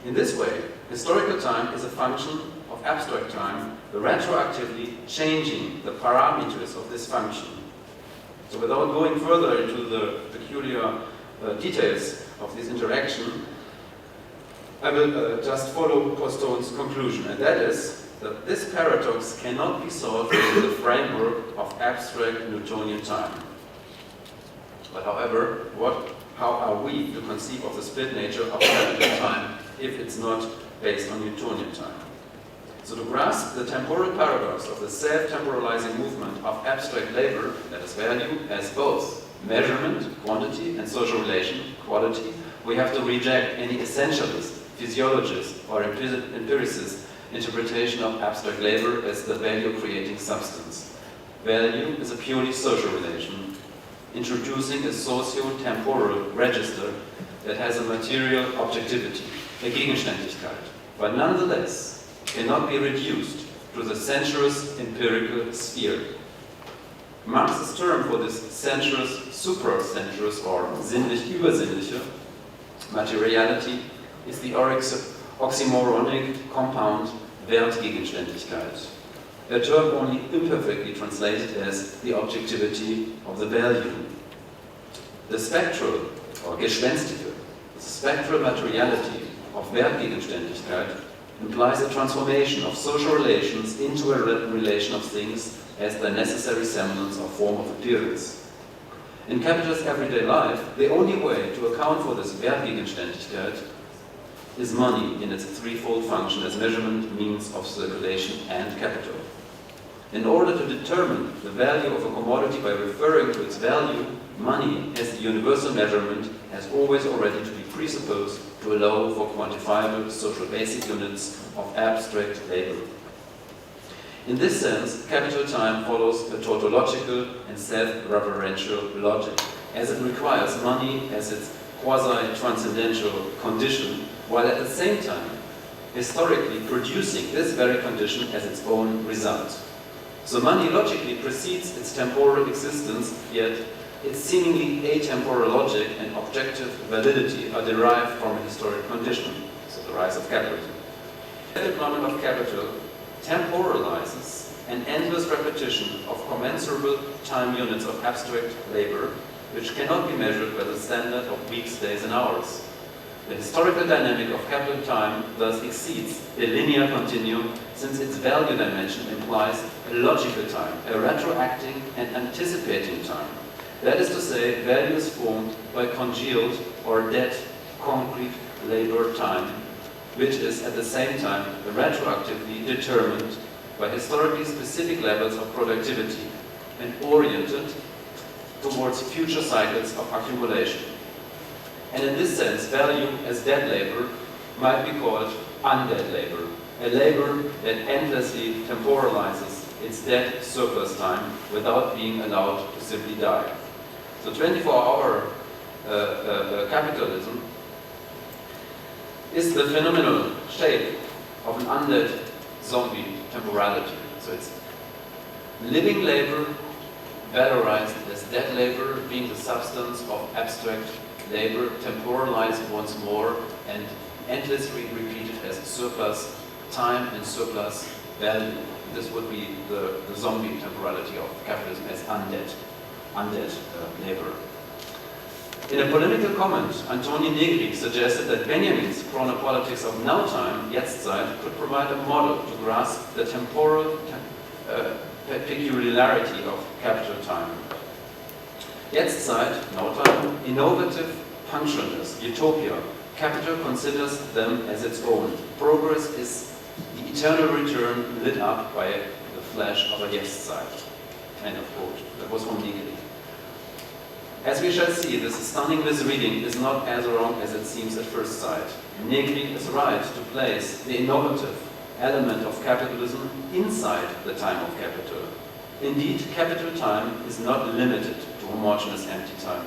In this way, historical time is a function of abstract time, retroactively changing the parameters of this function. So without going further into the peculiar details of this interaction, I will just follow Frohne's conclusion, and that is that this paradox cannot be solved within the framework of abstract Newtonian time. But however, how are we to conceive of the split nature of capital time if it's not based on Newtonian time? So to grasp the temporal paradox of the self-temporalizing movement of abstract labor, that is value, as both measurement, quantity, and social relation, quality, we have to reject any essentialist, physiologist, or empiricist interpretation of abstract labor as the value-creating substance. Value is a purely social relation, introducing a socio-temporal register that has a material objectivity, a Gegenständlichkeit, but nonetheless cannot be reduced to the sensuous empirical sphere. Marx's term for this sensuous, suprasensuous, or sinnlich-übersinnliche materiality is the oxymoronic compound Wertgegenständlichkeit, a term only imperfectly translated as the objectivity of the value. The spectral or gespenstige, the spectral materiality of Wertgegenständlichkeit implies a transformation of social relations into a relation of things as the necessary semblance or form of appearance. In capitalist everyday life, the only way to account for this Wertgegenständlichkeit is money in its threefold function as measurement, means of circulation, and capital. In order to determine the value of a commodity by referring to its value, money as the universal measurement has always already to be presupposed to allow for quantifiable social basic units of abstract labor. In this sense, capital time follows a tautological and self-referential logic, as it requires money as its quasi-transcendental condition, while at the same time historically producing this very condition as its own result. So money logically precedes its temporal existence, yet its seemingly atemporal logic and objective validity are derived from a historic condition, so the rise of capitalism. The deployment of capital temporalizes an endless repetition of commensurable time units of abstract labor, which cannot be measured by the standard of weeks, days, and hours. The historical dynamic of capital time thus exceeds a linear continuum, since its value dimension implies a logical time, a retroacting and anticipating time. That is to say, value is formed by congealed or dead concrete labor time, which is at the same time retroactively determined by historically specific levels of productivity and oriented towards future cycles of accumulation. And in this sense, value as dead labor might be called undead labor, a labor that endlessly temporalizes its dead surplus time without being allowed to simply die. So 24-hour capitalism is the phenomenal shape of an undead zombie temporality. So it's living labor valorized as dead labor, being the substance of abstract labor, temporalized once more and endlessly repeated as surplus time and surplus value. This would be the zombie temporality of capitalism as undead labor. In a political comment, Antoni Negri suggested that Benjamin's chronopolitics of now-time, Jetztzeit, could provide a model to grasp the temporal peculiarity of capital time. Jetztzeit, now-time, innovative, punctualness, utopia. Capital considers them as its own. Progress is the eternal return lit up by the flash of a Jetztzeit. End of quote. That was from Negri. As we shall see, this stunning misreading is not as wrong as it seems at first sight. Negri is right to place the innovative element of capitalism inside the time of capital. Indeed, capital time is not limited to homogeneous empty time,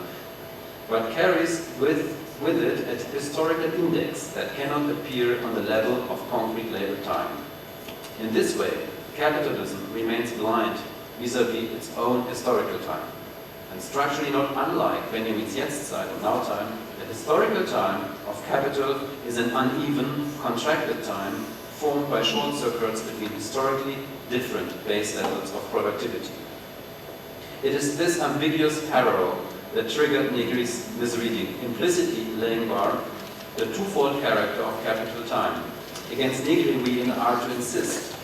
but carries with it a historical index that cannot appear on the level of concrete labor time. In this way, capitalism remains blind vis-à-vis its own historical time. And structurally not unlike Benjamin's Jetztzeit or now time, the historical time of capital is an uneven, contracted time formed by short circuits between historically different base levels of productivity. It is this ambiguous parallel that triggered Negri's misreading, implicitly laying bare the twofold character of capital time. Against Negri we are to insist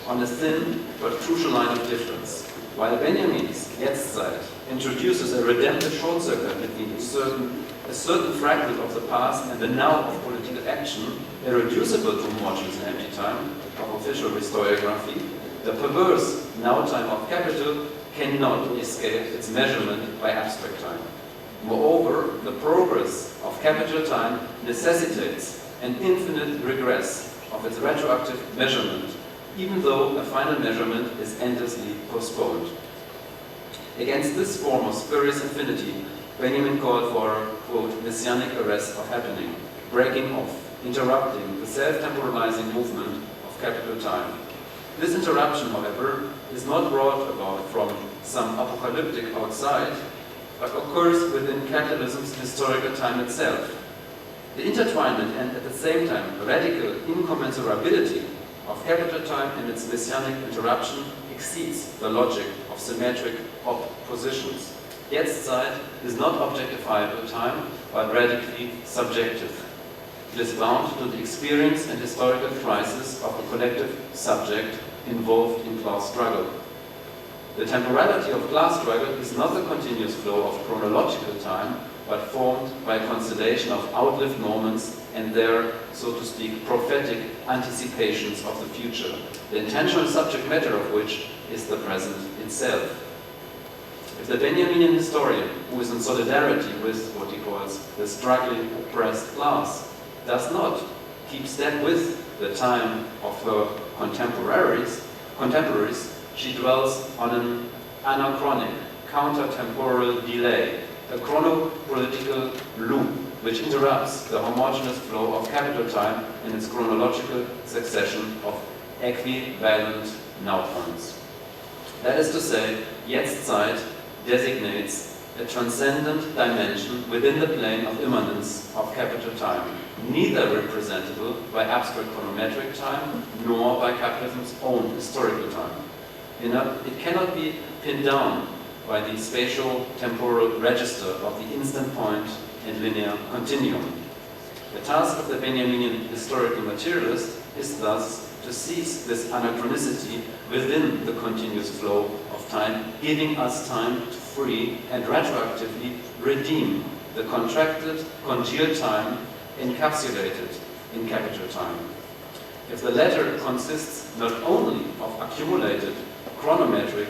on a thin but crucial line of difference. While Benjamin's Jetztzeit introduces a redemptive short circuit between a certain fragment of the past and the now of political action, irreducible to homogeneous and empty time of official historiography, the perverse now time of capital cannot escape its measurement by abstract time. Moreover, the progress of capital time necessitates an infinite regress of its retroactive measurement, even though a final measurement is endlessly postponed. Against this form of spurious infinity, Benjamin called for, quote, messianic arrest of happening, breaking off, interrupting the self-temporalizing movement of capital time. This interruption, however, is not brought about from some apocalyptic outside, but occurs within capitalism's historical time itself. The intertwinement and at the same time radical incommensurability of capital time and its messianic interruption exceeds the logic of symmetric oppositions. Jetztzeit is not objectifiable time, but radically subjective. It is bound to the experience and historical crisis of a collective subject involved in class struggle. The temporality of class struggle is not the continuous flow of chronological time, but formed by a constellation of outlived moments and their, so to speak, prophetic anticipations of the future, the intentional subject matter of which is the present itself. If the Benjaminian historian, who is in solidarity with what he calls the struggling oppressed class, does not keep step with the time of her contemporaries, she dwells on an anachronic, counter-temporal delay, a chronopolitical loop which interrupts the homogeneous flow of capital time in its chronological succession of equivalent now points. That is to say, Jetztzeit designates a transcendent dimension within the plane of immanence of capital time, neither representable by abstract chronometric time nor by capitalism's own historical time. It cannot be pinned down by the spatial temporal register of the instant point and linear continuum. The task of the Benjaminian historical materialist is thus to seize this anachronicity within the continuous flow of time, giving us time to free and retroactively redeem the contracted, congealed time encapsulated in capital time. If the latter consists not only of accumulated chronometric,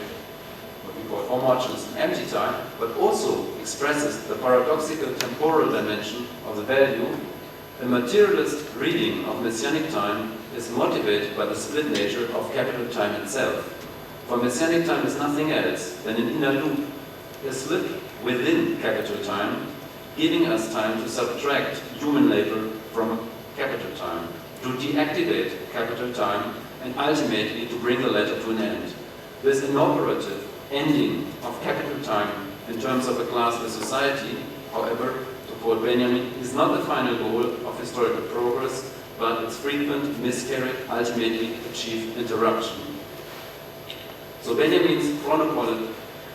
what we call homogeneous and empty time, but also expresses the paradoxical temporal dimension of the value, a materialist reading of messianic time is motivated by the split nature of capital time itself. For messianic time is nothing else than an inner loop, a slip within capital time, giving us time to subtract human labor from capital time, to deactivate capital time, and ultimately to bring the latter to an end. This inaugurative ending of capital time in terms of a classless society, however, to quote Benjamin, is not the final goal of historical progress, but its frequent miscarried, ultimately achieved interruption. So Benjamin's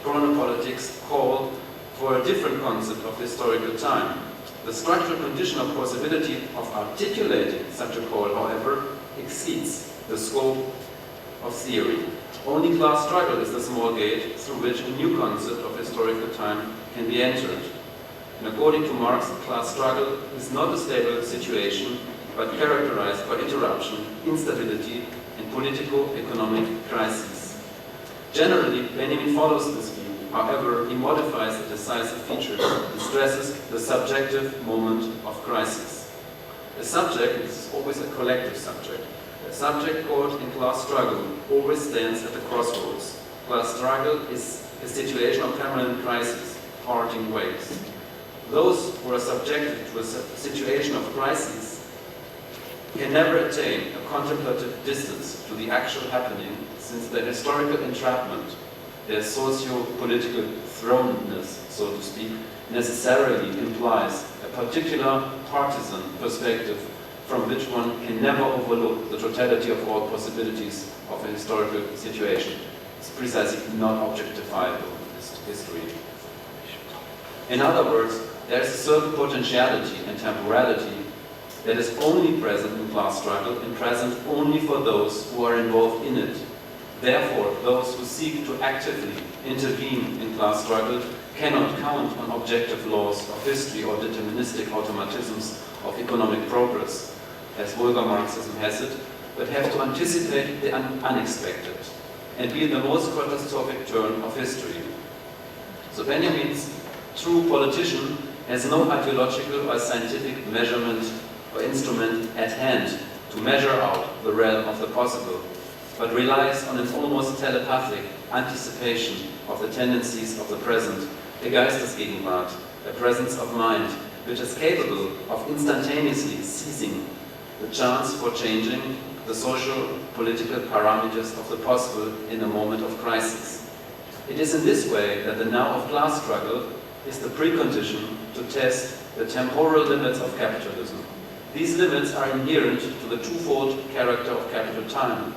chronopolitics call for a different concept of historical time. The structural condition of possibility of articulating such a call, however, exceeds the scope of theory. Only class struggle is the small gate through which a new concept of historical time can be entered. And according to Marx, class struggle is not a stable situation, but characterized by interruption, instability, and politico-economic crises. Generally, Benjamin follows this view. However, he modifies the decisive features and stresses the subjective moment of crisis. A subject, this is always a collective subject, a subject caught in class struggle always stands at the crossroads. Class struggle is a situation of permanent crisis, parting ways. Those who are subjected to a situation of crisis can never attain a contemplative distance to the actual happening, since their historical entrapment, their socio-political thrownness, so to speak, necessarily implies a particular partisan perspective from which one can never overlook the totality of all possibilities of a historical situation. It's precisely not objectifiable history. In other words, there is a certain potentiality and temporality that is only present in class struggle and present only for those who are involved in it. Therefore, those who seek to actively intervene in class struggle cannot count on objective laws of history or deterministic automatisms of economic progress, as vulgar Marxism has it, but have to anticipate the unexpected and be the most catastrophic turn of history. So Benjamin's true politician has no ideological or scientific measurement or instrument at hand to measure out the realm of the possible, but relies on an almost telepathic anticipation of the tendencies of the present, a Geistesgegenwart, a presence of mind, which is capable of instantaneously seizing the chance for changing the social, political parameters of the possible in a moment of crisis. It is in this way that the now of class struggle is the precondition to test the temporal limits of capitalism. These limits are inherent to the twofold character of capital time.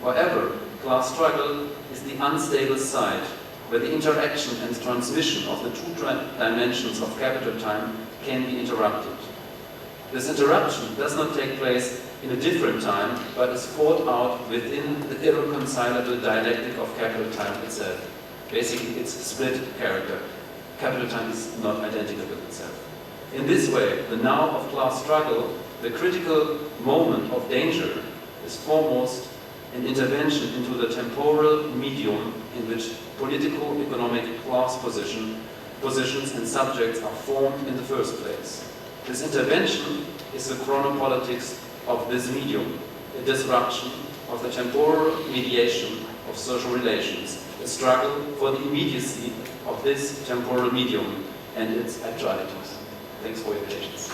However, class struggle is the unstable side where the interaction and transmission of the two dimensions of capital time can be interrupted. This interruption does not take place in a different time, but is fought out within the irreconcilable dialectic of capital time itself. Basically, it's a split character. Capital time is not identical with itself. In this way, the now of class struggle, the critical moment of danger, is foremost an intervention into the temporal medium in which political, economic class positions and subjects are formed in the first place. This intervention is the chronopolitics of this medium, a disruption of the temporal mediation of social relations, a struggle for the immediacy of this temporal medium and its actualities. Thanks for your patience.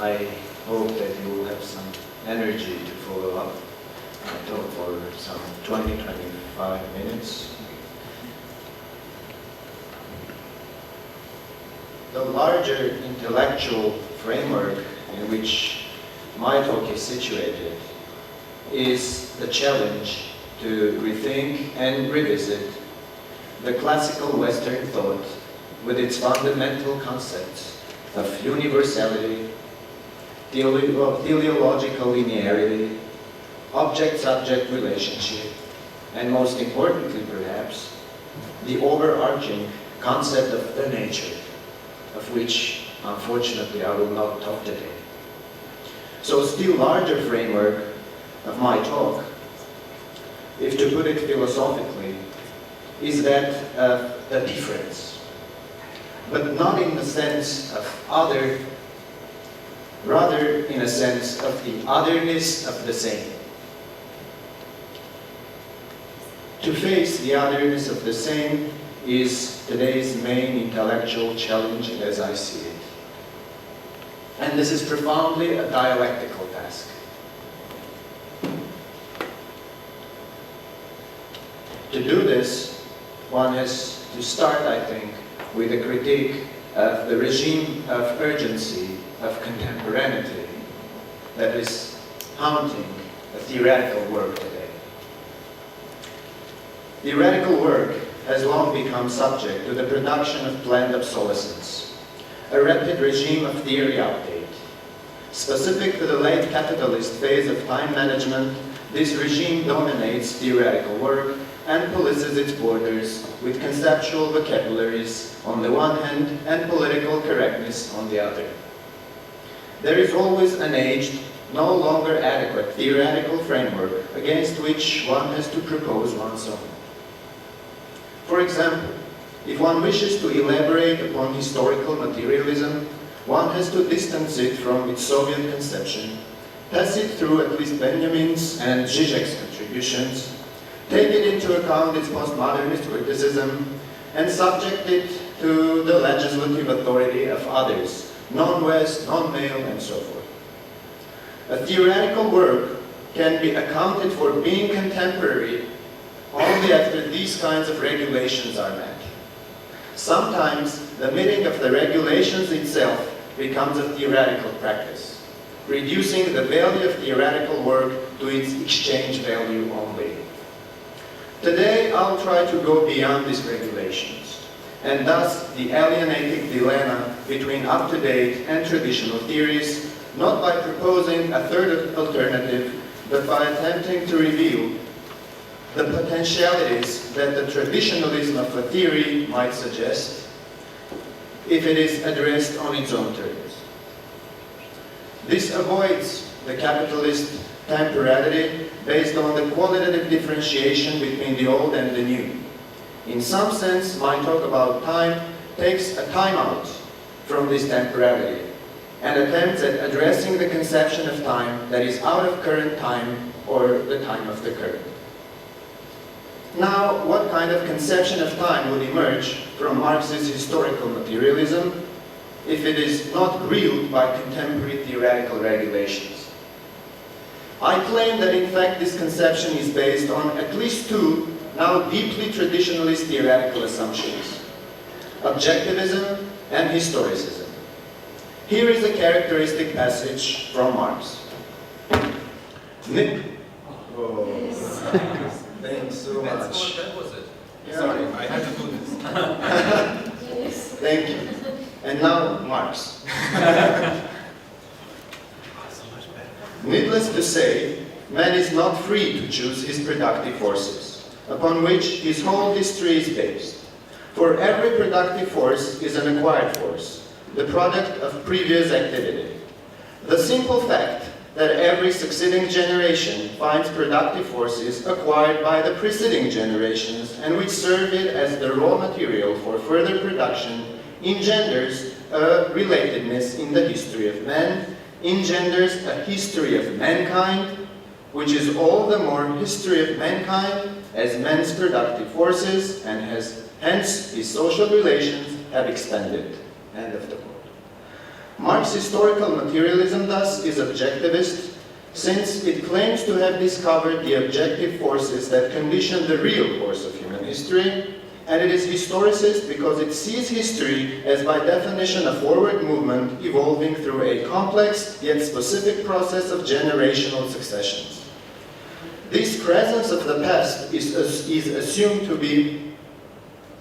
I hope that you will have some energy to follow up. I talk for some 20-25 minutes. The larger intellectual framework in which my talk is situated is the challenge to rethink and revisit the classical Western thought with its fundamental concepts of universality, teleological linearity, object-subject relationship, and most importantly perhaps, the overarching concept of the nature, of which unfortunately I will not talk today. So a still larger framework of my talk, if to put it philosophically, is that of the difference, but not in the sense of other, rather in a sense of the otherness of the same. To face the otherness of the same is today's main intellectual challenge as I see it. And this is profoundly a dialectical task. To do this, one has to start, I think, with a critique of the regime of urgency, of contemporaneity, that is haunting a theoretical work today. Theoretical work has long become subject to the production of planned obsolescence, a rapid regime of theory update. Specific to the late capitalist phase of time management, this regime dominates theoretical work and polices its borders with conceptual vocabularies on the one hand and political correctness on the other. There is always an aged, no longer adequate theoretical framework against which one has to propose one's own. For example, if one wishes to elaborate upon historical materialism, one has to distance it from its Soviet conception, pass it through at least Benjamin's and Zizek's contributions, take it into account its postmodernist criticism, and subject it to the legislative authority of others, non-West, non-male, and so forth. A theoretical work can be accounted for being contemporary only after these kinds of regulations are met. Sometimes the meeting of the regulations itself becomes a theoretical practice, reducing the value of theoretical work to its exchange value only. Today, I'll try to go beyond these regulations, and thus the alienating dilemma between up-to-date and traditional theories, not by proposing a third alternative, but by attempting to reveal the potentialities that the traditionalism of a theory might suggest if it is addressed on its own terms. This avoids the capitalist temporality based on the qualitative differentiation between the old and the new. In some sense, my talk about time takes a time out from this temporality and attempts at addressing the conception of time that is out of current time or the time of the current. Now, what kind of conception of time would emerge from Marx's historical materialism if it is not grilled by contemporary theoretical regulations? I claim that in fact this conception is based on at least two now deeply traditionalist theoretical assumptions: objectivism and historicism. Here is a characteristic passage from Marx. Thanks so much. That was it. Yeah. Sorry, I had to do this. Thank you. And now, Marx. Needless to say, man is not free to choose his productive forces, upon which his whole history is based. For every productive force is an acquired force, the product of previous activity. The simple fact that every succeeding generation finds productive forces acquired by the preceding generations and which serve it as the raw material for further production engenders a relatedness in the history of man, engenders a history of mankind, which is all the more history of mankind as man's productive forces and hence his social relations have expanded. End of the quote. Marx's historical materialism, thus, is objectivist, since it claims to have discovered the objective forces that condition the real course of human history, and it is historicist because it sees history as by definition a forward movement evolving through a complex yet specific process of generational successions. This presence of the past is assumed to be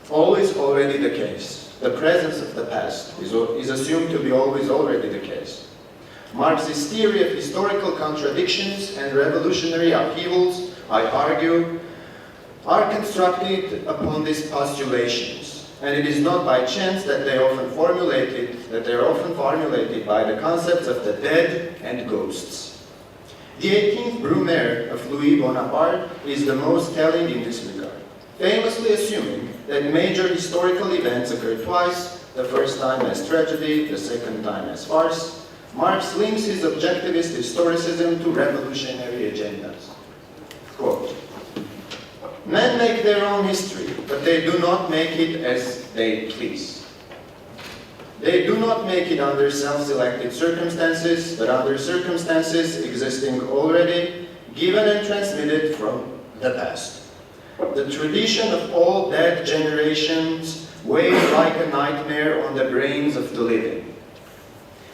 always already the case. The presence of the past is assumed to be always already the case. Marx's theory of historical contradictions and revolutionary upheavals, I argue, are constructed upon these postulations, and it is not by chance that they are often formulated by the concepts of the dead and ghosts. The 18th Brumaire of Louis Bonaparte is the most telling in this regard. Famously assuming that major historical events occur twice, the first time as tragedy, the second time as farce, Marx links his objectivist historicism to revolutionary agendas. Quote, "Men make their own history, but they do not make it as they please. They do not make it under self-selected circumstances, but under circumstances existing already, given and transmitted from the past. The tradition of all dead generations weighs like a nightmare on the brains of the living.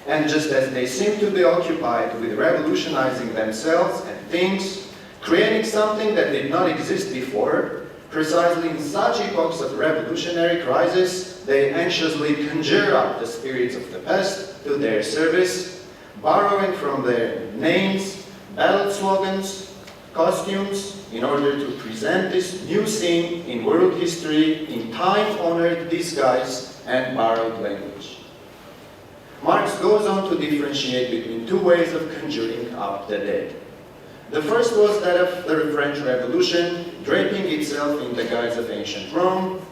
And just as they seem to be occupied with revolutionizing themselves and things, creating something that did not exist before, precisely in such epochs of revolutionary crisis, they anxiously conjure up the spirits of the past to their service, borrowing from their names, battle slogans, costumes, in order to present this new scene in world history in time-honored disguise and borrowed language." Marx goes on to differentiate between two ways of conjuring up the dead. The first was that of the French Revolution, draping itself in the guise of ancient Rome.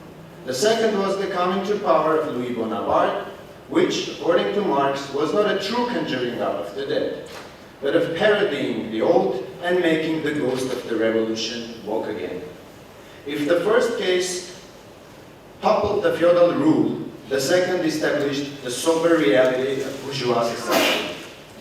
The second was the coming to power of Louis Bonaparte, which, according to Marx, was not a true conjuring up of the dead, but of parodying the old and making the ghost of the revolution walk again. If the first case toppled the feudal rule, the second established the sober reality of bourgeois society.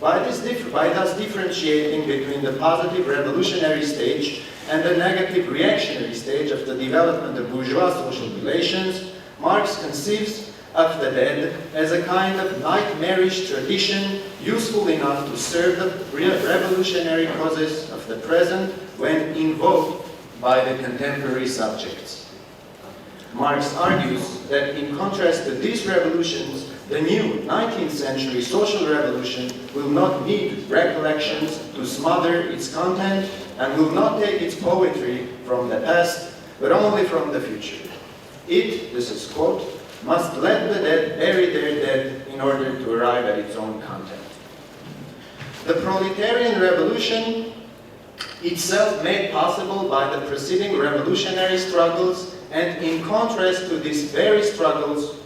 By thus differentiating between the positive revolutionary stage and the negative reactionary stage of the development of bourgeois social relations, Marx conceives of the dead as a kind of nightmarish tradition useful enough to serve the revolutionary causes of the present when invoked by the contemporary subjects. Marx argues that in contrast to these revolutions, the new 19th century social revolution will not need recollections to smother its content and will not take its poetry from the past, but only from the future. It, this is quote, must let the dead bury their dead in order to arrive at its own content. The proletarian revolution, itself made possible by the preceding revolutionary struggles, and in contrast to these very struggles,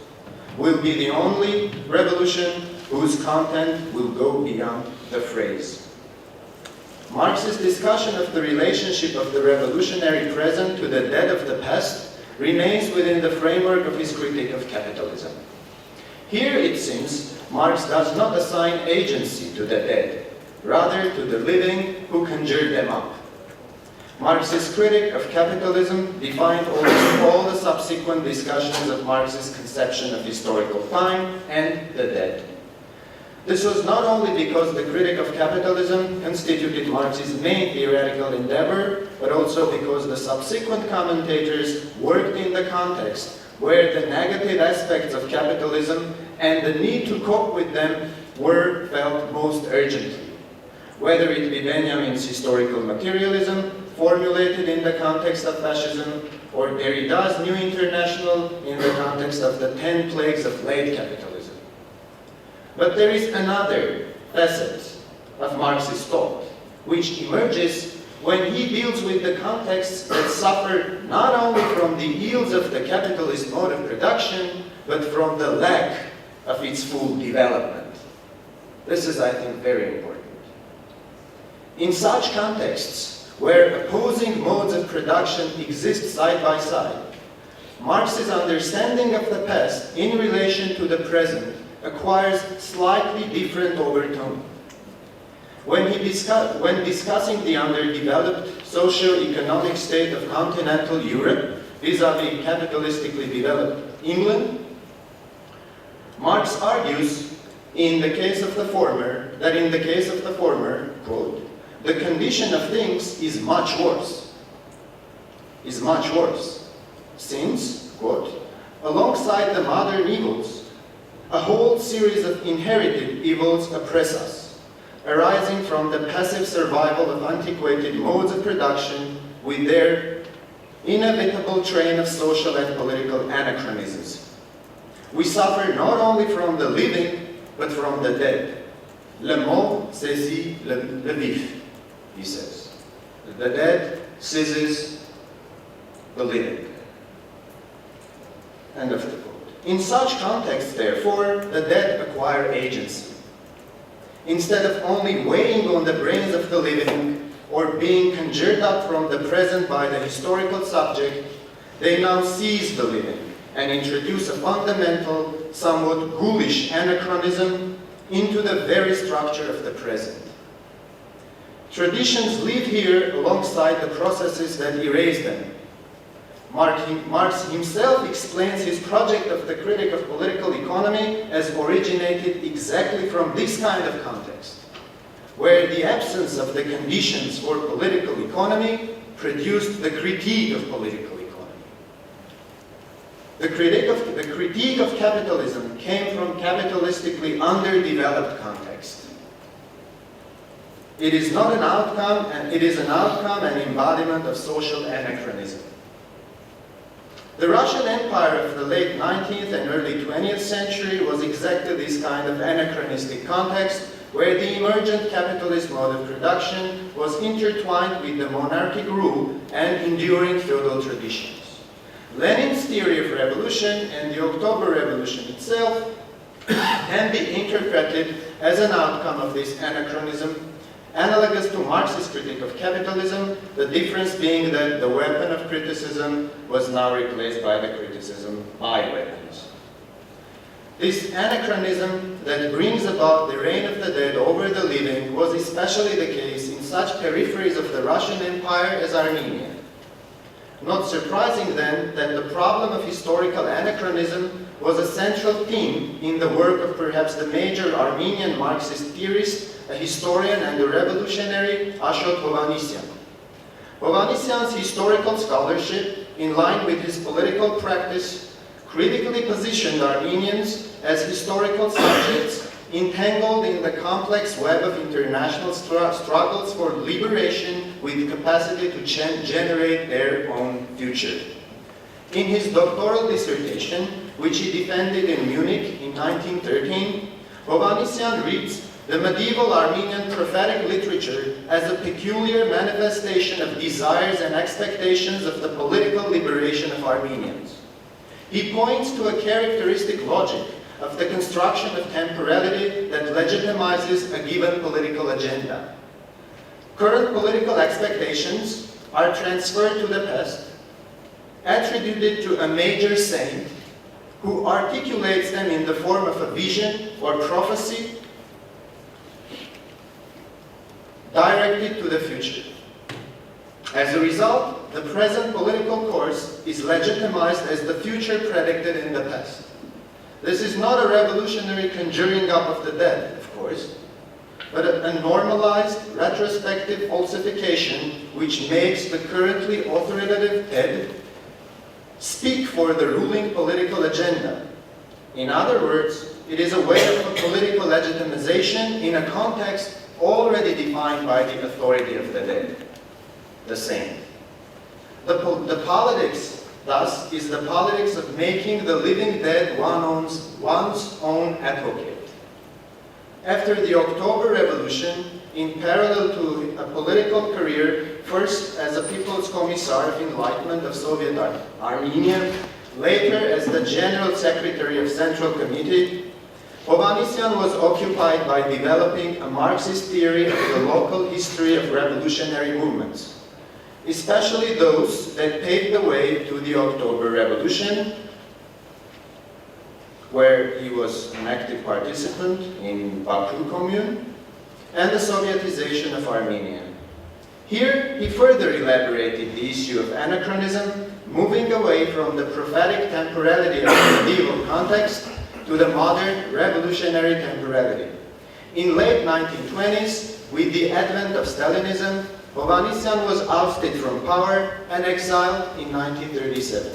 will be the only revolution whose content will go beyond the phrase. Marx's discussion of the relationship of the revolutionary present to the dead of the past remains within the framework of his critique of capitalism. Here, it seems, Marx does not assign agency to the dead, rather to the living who conjured them up. Marx's critique of capitalism defined almost all the subsequent discussions of Marx's conception of historical time and the dead. This was not only because the critique of capitalism constituted Marx's main theoretical endeavor, but also because the subsequent commentators worked in the context where the negative aspects of capitalism and the need to cope with them were felt most urgently. Whether it be Benjamin's historical materialism, formulated in the context of fascism, or Derrida's New International in the context of the 10 plagues of late capitalism. But there is another facet of Marxist thought, which emerges when he deals with the contexts that suffer not only from the ills of the capitalist mode of production, but from the lack of its full development. This is, I think, very important. In such contexts, where opposing modes of production exist side by side, Marx's understanding of the past in relation to the present acquires slightly different overtone. When discussing the underdeveloped socio-economic state of continental Europe vis-à-vis capitalistically developed England, Marx argues in the case of the former, quote, the condition of things is much worse, since, quote, alongside the modern evils, a whole series of inherited evils oppress us, arising from the passive survival of antiquated modes of production with their inevitable train of social and political anachronisms. We suffer not only from the living, but from the dead. Le mort saisit le vif, he says. The dead seizes the living. End of the quote. In such contexts, therefore, the dead acquire agency. Instead of only weighing on the brains of the living or being conjured up from the present by the historical subject, they now seize the living and introduce a fundamental, somewhat ghoulish anachronism into the very structure of the present. Traditions live here alongside the processes that erase them. Marx himself explains his project of the critique of political economy as originated exactly from this kind of context, where the absence of the conditions for political economy produced the critique of political economy. The critique of capitalism came from capitalistically underdeveloped context. It is not an outcome, and it is an outcome and embodiment of social anachronism. The Russian Empire of the late 19th and early 20th century was exactly this kind of anachronistic context where the emergent capitalist mode of production was intertwined with the monarchic rule and enduring feudal traditions. Lenin's theory of revolution and the October Revolution itself can be interpreted as an outcome of this anachronism, analogous to Marx's critique of capitalism, the difference being that the weapon of criticism was now replaced by the criticism by weapons. This anachronism that brings about the reign of the dead over the living was especially the case in such peripheries of the Russian Empire as Armenia. Not surprising then that the problem of historical anachronism was a central theme in the work of perhaps the major Armenian Marxist theorist, a historian and a revolutionary, Ashot Hovhannisyan. Hovhannisyan's historical scholarship, in line with his political practice, critically positioned Armenians as historical subjects entangled in the complex web of international struggles for liberation with capacity to generate their own future. In his doctoral dissertation, which he defended in Munich in 1913, Hovhannisyan reads the medieval Armenian prophetic literature as a peculiar manifestation of desires and expectations of the political liberation of Armenians. He points to a characteristic logic of the construction of temporality that legitimizes a given political agenda. Current political expectations are transferred to the past, attributed to a major saint who articulates them in the form of a vision or prophecy directed to the future. As a result, the present political course is legitimized as the future predicted in the past. This is not a revolutionary conjuring up of the dead, of course, but a normalized, retrospective falsification which makes the currently authoritative head speak for the ruling political agenda. In other words, it is a way of a political legitimization in a context already defined by the authority of the dead, the saint. The politics, thus, is the politics of making the living dead one's own advocate. After the October Revolution, in parallel to a political career, first as a People's Commissar of Enlightenment of Soviet Armenia, later as the General Secretary of Central Committee, Hovhannisyan was occupied by developing a Marxist theory of the local history of revolutionary movements, especially those that paved the way to the October Revolution, where he was an active participant in Baku Commune, and the Sovietization of Armenia. Here, he further elaborated the issue of anachronism, moving away from the prophetic temporality of the medieval context to the modern revolutionary temporality. In late 1920s, with the advent of Stalinism, Hovhannisyan was ousted from power and exiled in 1937.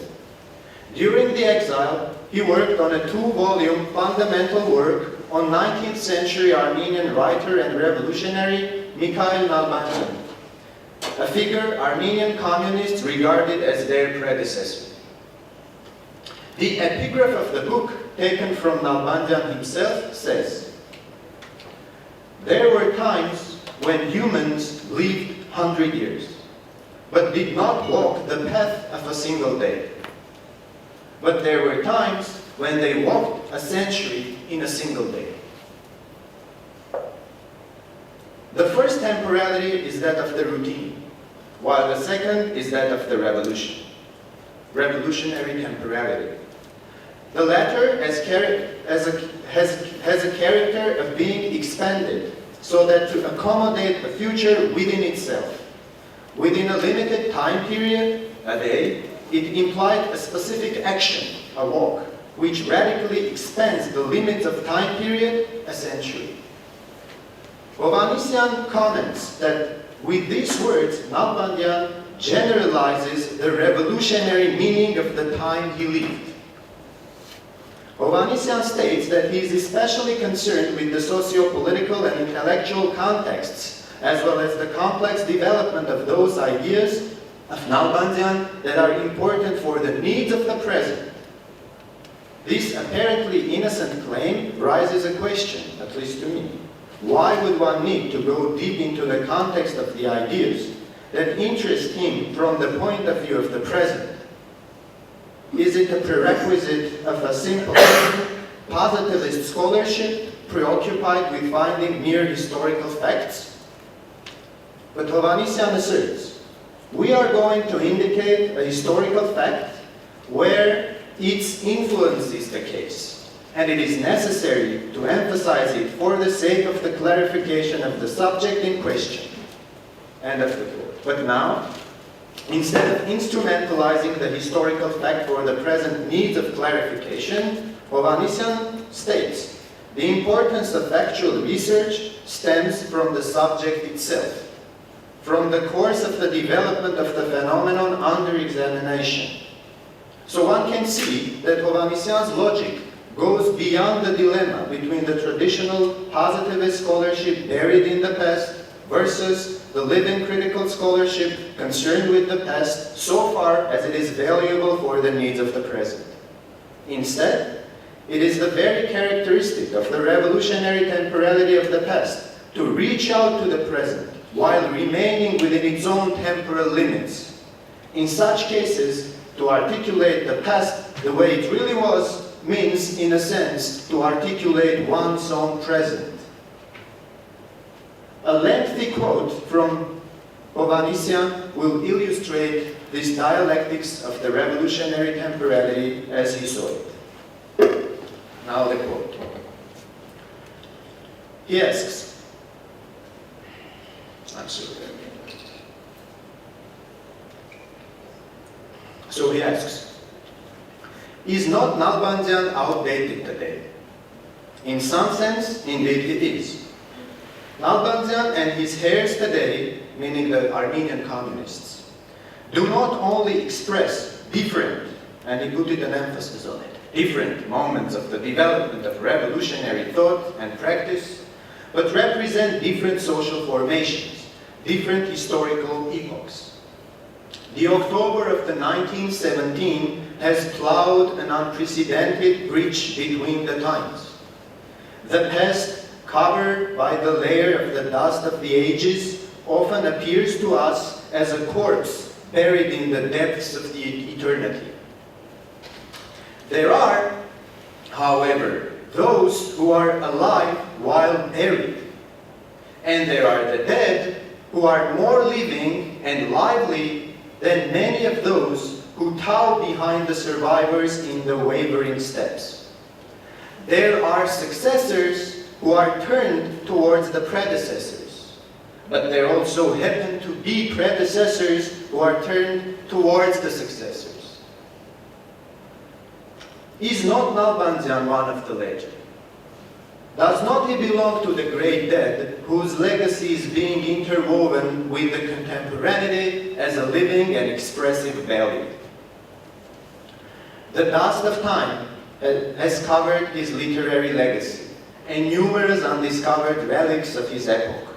During the exile, he worked on a 2-volume fundamental work on 19th century Armenian writer and revolutionary Mikhail Nalbandian, a figure Armenian communists regarded as their predecessor. The epigraph of the book, taken from Nalbandian himself, says, "There were times when humans lived 100 years, but did not walk the path of a single day. But there were times when they walked a century in a single day." The first temporality is that of the routine, while the second is that of the revolution, revolutionary temporality. The latter has a character of being expanded so that to accommodate a future within itself. Within a limited time period, a day, it implied a specific action, a walk, which radically expands the limits of time period, a century. Hovhannisyan comments that with these words, Nalbandian generalizes the revolutionary meaning of the time he lived. Hovhannisyan states that he is especially concerned with the socio-political and intellectual contexts, as well as the complex development of those ideas of Nalbandian that are important for the needs of the present. This apparently innocent claim raises a question, at least to me. Why would one need to go deep into the context of the ideas that interest him from the point of view of the present? Is it a prerequisite of a simple positivist scholarship preoccupied with finding mere historical facts? But Hovhannisyan asserts, we are going to indicate a historical fact where its influence is the case, and it is necessary to emphasize it for the sake of the clarification of the subject in question. End of the quote. But now, instead of instrumentalizing the historical fact for the present needs of clarification, Hovhannisyan states, the importance of factual research stems from the subject itself, from the course of the development of the phenomenon under examination. So one can see that Hovhannisyan's logic goes beyond the dilemma between the traditional positivist scholarship buried in the past versus the living critical scholarship concerned with the past so far as it is valuable for the needs of the present. Instead, it is the very characteristic of the revolutionary temporality of the past to reach out to the present while remaining within its own temporal limits. In such cases, to articulate the past the way it really was means, in a sense, to articulate one's own present. A lengthy quote from Hovhannisyan will illustrate this dialectics of the revolutionary temporality as he saw it. Now the quote. He asks, So he asks, is not Nalbandian outdated today? In some sense, indeed it is. Nalbandian and his heirs today, meaning the Armenian communists, do not only express different, and he put an emphasis on it, different moments of the development of revolutionary thought and practice, but represent different social formations, different historical epochs. The October of the 1917 has plowed an unprecedented bridge between the times. The past, covered by the layer of the dust of the ages, often appears to us as a corpse buried in the depths of the eternity. There are, however, those who are alive while buried, and there are the dead who are more living and lively than many of those who tow behind the survivors in the wavering steps. There are successors who are turned towards the predecessors, but there also happen to be predecessors who are turned towards the successors. Is not Nalbandian one of the latter? Does not he belong to the great dead, whose legacy is being interwoven with the contemporaneity as a living and expressive value? The dust of time has covered his literary legacy, and numerous undiscovered relics of his epoch.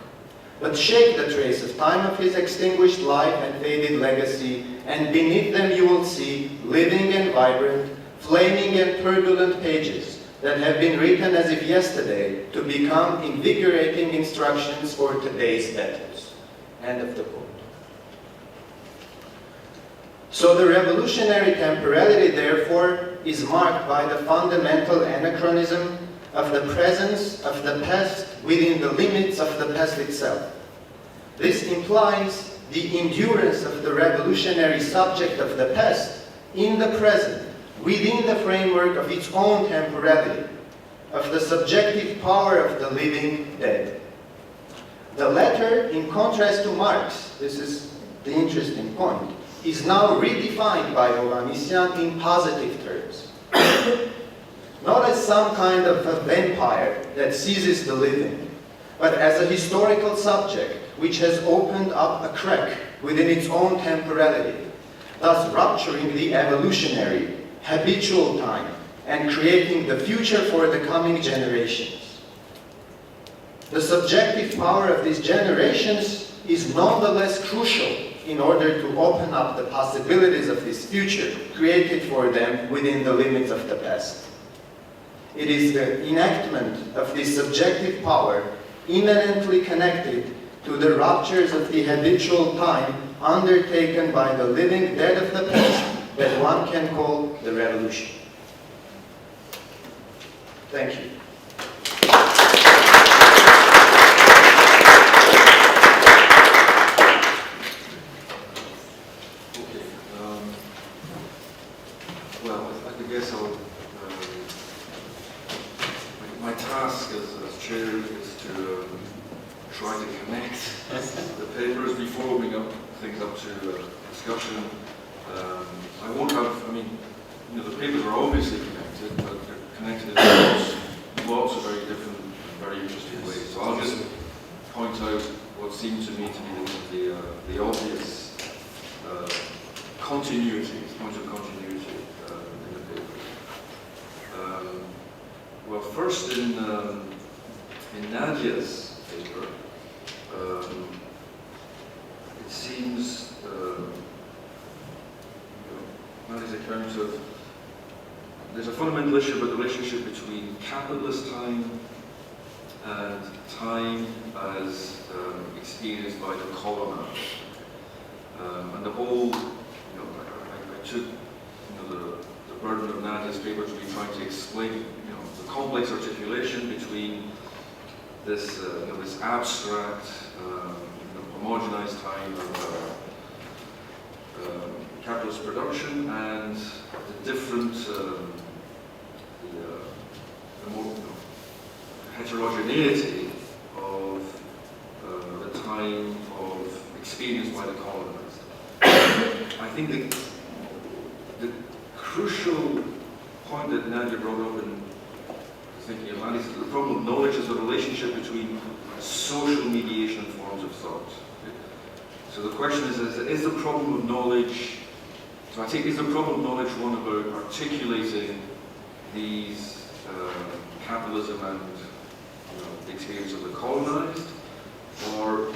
But shake the trace of time of his extinguished life and faded legacy, and beneath them you will see living and vibrant, flaming and turbulent pages that have been written as if yesterday to become invigorating instructions for today's battles. End of the quote. So the revolutionary temporality, therefore, is marked by the fundamental anachronism of the presence of the past within the limits of the past itself. This implies the endurance of the revolutionary subject of the past in the present, within the framework of its own temporality, of the subjective power of the living dead. The latter, in contrast to Marx, this is the interesting point, is now redefined by Hovhannisyan in positive terms. Not as some kind of a vampire that seizes the living, but as a historical subject which has opened up a crack within its own temporality, thus rupturing the evolutionary, habitual time and creating the future for the coming generations. The subjective power of these generations is nonetheless crucial in order to open up the possibilities of this future created for them within the limits of the past. It is the enactment of this subjective power immanently connected to the ruptures of the habitual time undertaken by the living dead of the past that one can call the revolution. Thank you. Well, I guess my task as chair is to try to connect the papers before opening up things up to discussion. I won't have, the papers are obviously connected, but they're connected in lots of very different and very interesting ways. So I'll just point out what seemed to me to be the obvious continuity, point of continuity in the paper. Well, first in Nadia's paper, it seems Nadia's account of there's a fundamental issue about the relationship between capitalist time and time as experienced by the colonized. And the whole, I took the burden of Nadia's paper to be trying to explain, the complex articulation between this, this abstract, homogenized time of capitalist production and the different, the more heterogeneity of the time of experience by the colonized. I think the crucial point that Nadia brought up in thinking of Nadia's, the problem of knowledge is the relationship between social mediation and forms of thought. So the question is the problem of knowledge, so I think is the problem of knowledge one about articulating these capitalism and the experience of the colonized, or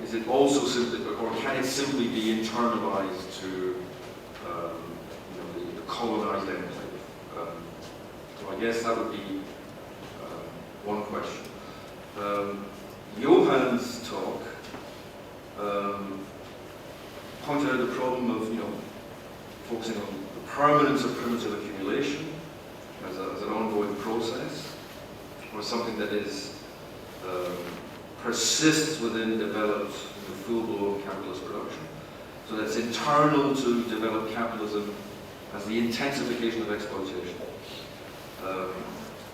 is it also simply, or can it simply be internalized to the colonized enclave? So I guess that would be one question. Johann's talk pointed out the problem of focusing on the permanence of primitive accumulation as an ongoing process, or something that is persists within developed full-blown capitalist production. So that's internal to developed capitalism as the intensification of exploitation.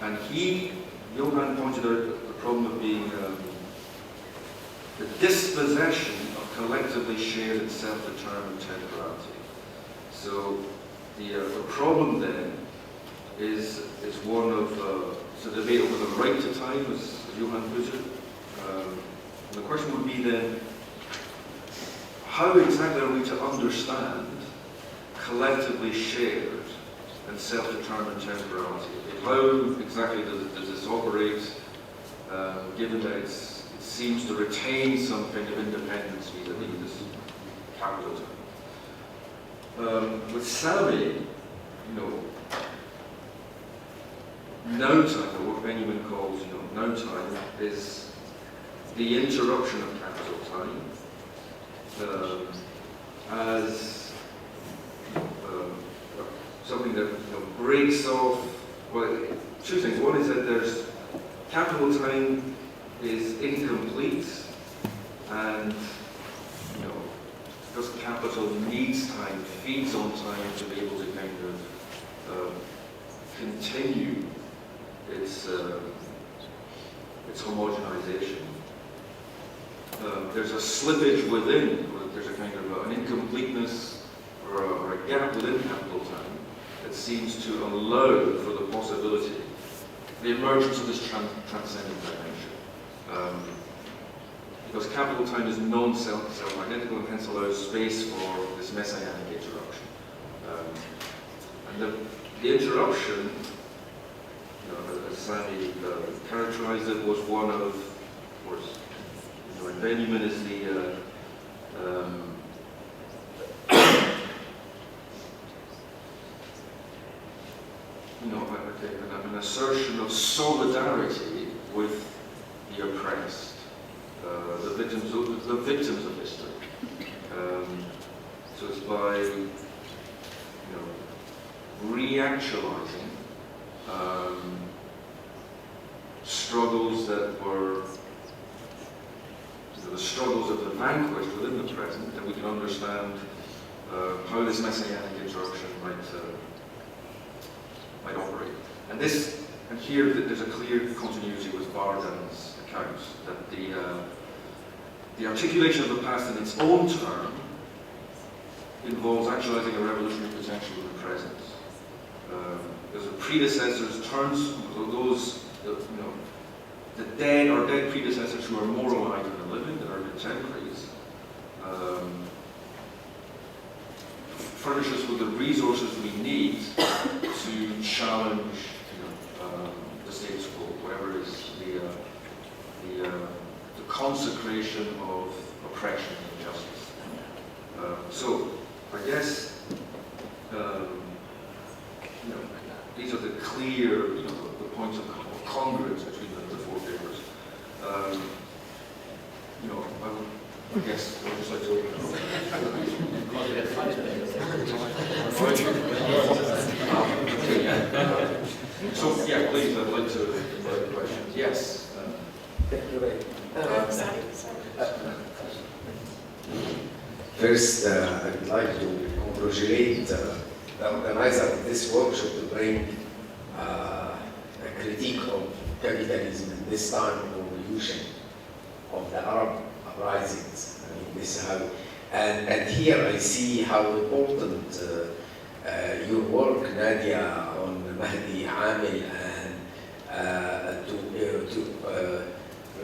And Johann pointed out the problem of being the dispossession of collectively shared and self-determined temporality. So the problem then is one of it's a debate over the right to time, as Johann put it. And the question would be then, how exactly are we to understand collectively shared and self-determined temporality? How exactly does this operate, given that it seems to retain some kind of independence vis-a-vis this capitalism? With Sami, now time, or what Benjamin calls now time, is the interruption of capital time as something that breaks off. Well, two things. One is that there's capital time is incomplete, and because capital needs time, feeds on time to be able to kind of continue its homogenization. There's a slippage within, there's a kind of an incompleteness or a gap within capital time that seems to allow for the possibility, the emergence of this transcendent dimension. Because capital time is non-self-identical and hence allows space for this messianic interruption. And the interruption, as Sami characterized it, was one of course, and Benjamin is the an assertion of solidarity with the oppressed, the victims of history. So it's by reactualizing struggles that were the struggles of the vanquished within the present, that we can understand how this messianic interruption might operate. And here there's a clear continuity with Vardan's account, that the articulation of the past in its own term involves actualizing a revolutionary potential in the present. Because the predecessors turns those the dead or dead predecessors who are more alive than living, that are contemporaries, furnish us with the resources we need to challenge the status quo, whatever is the consecration of oppression and justice. So I guess these are the clear the points of congruence between the four papers. I guess I would just like to open it. So yeah, please, I'd like to invite questions. Yes. Thank you very First, I would like to congratulate the organizer of this workshop to bring a critique of capitalism in this time of revolution of the Arab uprisings. I mean, this is how, and here I see how important your work, Nadia, on Mahdi Amil and to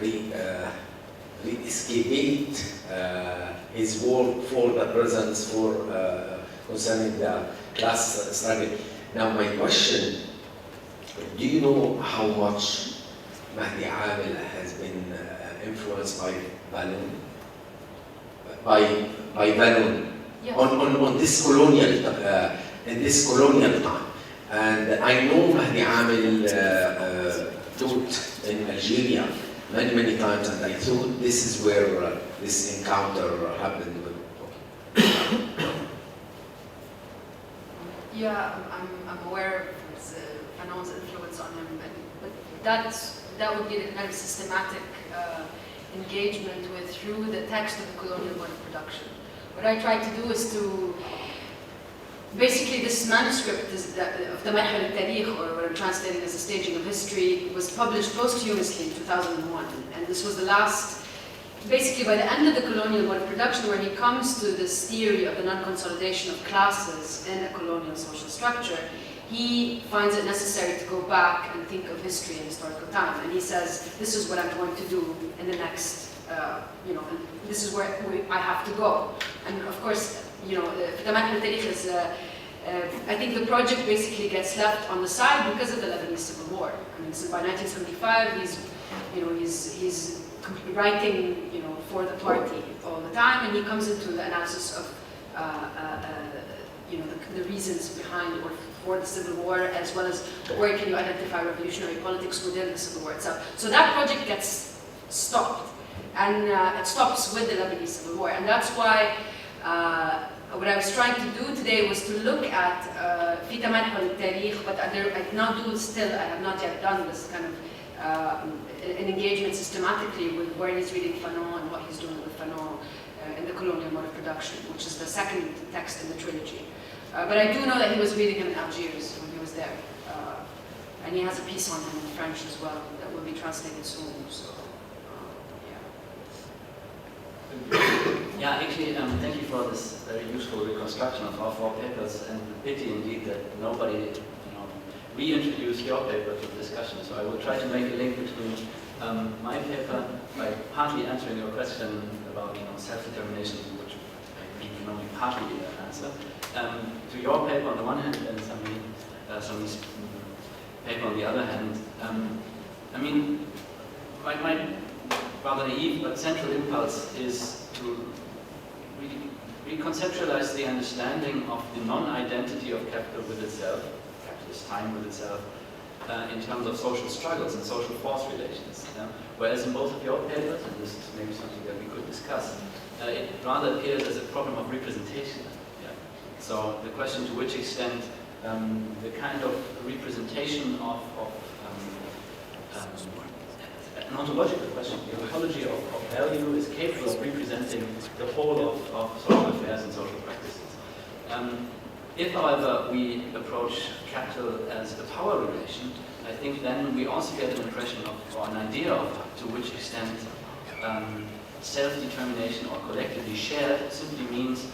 re-excavate his work for the presence, for concerning the class struggle. Now my question, do you know how much Mahdi Amil has been influenced by Balloon? By Balloon? Yes. On this colonial, in this colonial time. And I know Mahdi Amil taught in Algeria many times, and I thought this is where this encounter happened with. Yeah, I'm aware of his Fanon's influence on him, but that would be the kind of systematic engagement with through the text of the colonial mode of production. What I tried to do is to basically this manuscript of the Mahal al-Tarikh, or what I'm translating as a staging of history, was published posthumously in 2001, and this was the last, basically by the end of the colonial mode of production, where he comes to this theory of the non-consolidation of classes in a colonial social structure. He finds it necessary to go back and think of history and historical time, and he says, this is what I'm going to do in the next, and this is where I have to go. And of course, the Mahal al-Tarikh is, I think the project basically gets left on the side because of the Lebanese Civil War. I mean, so by 1975, he's writing, for the party all the time, and he comes into the analysis of, the reasons behind or for the Civil War, as well as where can you identify revolutionary politics within the Civil War itself. So that project gets stopped, and it stops with the Lebanese Civil War, and that's why what I was trying to do today was to look at في تمنح التاريخ, but I have not yet done this kind of an engagement systematically with where he's reading Fanon and what he's doing with Fanon in the colonial mode of production, which is the second text in the trilogy. But I do know that he was reading him in Algiers when he was there, and he has a piece on him in French as well that will be translated soon. So, Yeah, actually, thank you for this very useful reconstruction of our four papers, and pity indeed that nobody, reintroduced your paper to the discussion. So I will try to make a link between my paper by partly answering your question about self-determination, which I can only partly answer, to your paper on the one hand and Sami's paper on the other hand. I mean, my rather naive but central impulse is to reconceptualize the understanding of the non-identity of capital with itself, capitalist time with itself, in terms of social struggles and social force relations. Whereas in both of your papers, and this is maybe something that we could discuss, it rather appears as a problem of representation. So the question to which extent the kind of representation of an ontological question, the ontology of value is capable of representing the whole of social affairs and social practices. If, however, we approach capital as a power relation, I think then we also get an impression of, or an idea of to which extent self-determination or collectively shared simply means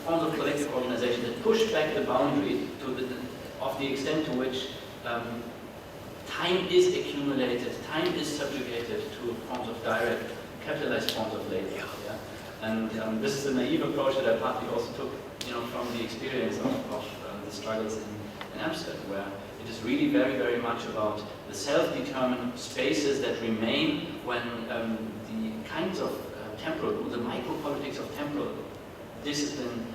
forms of collective organization that push back the boundary of the extent to which time is accumulated, time is subjugated to forms of direct, capitalized forms of labor. Yeah? And this is a naive approach that I partly also took, from the experience of the struggles in Amsterdam, where it is really very, very much about the self-determined spaces that remain when the kinds of the micro-politics of temporal discipline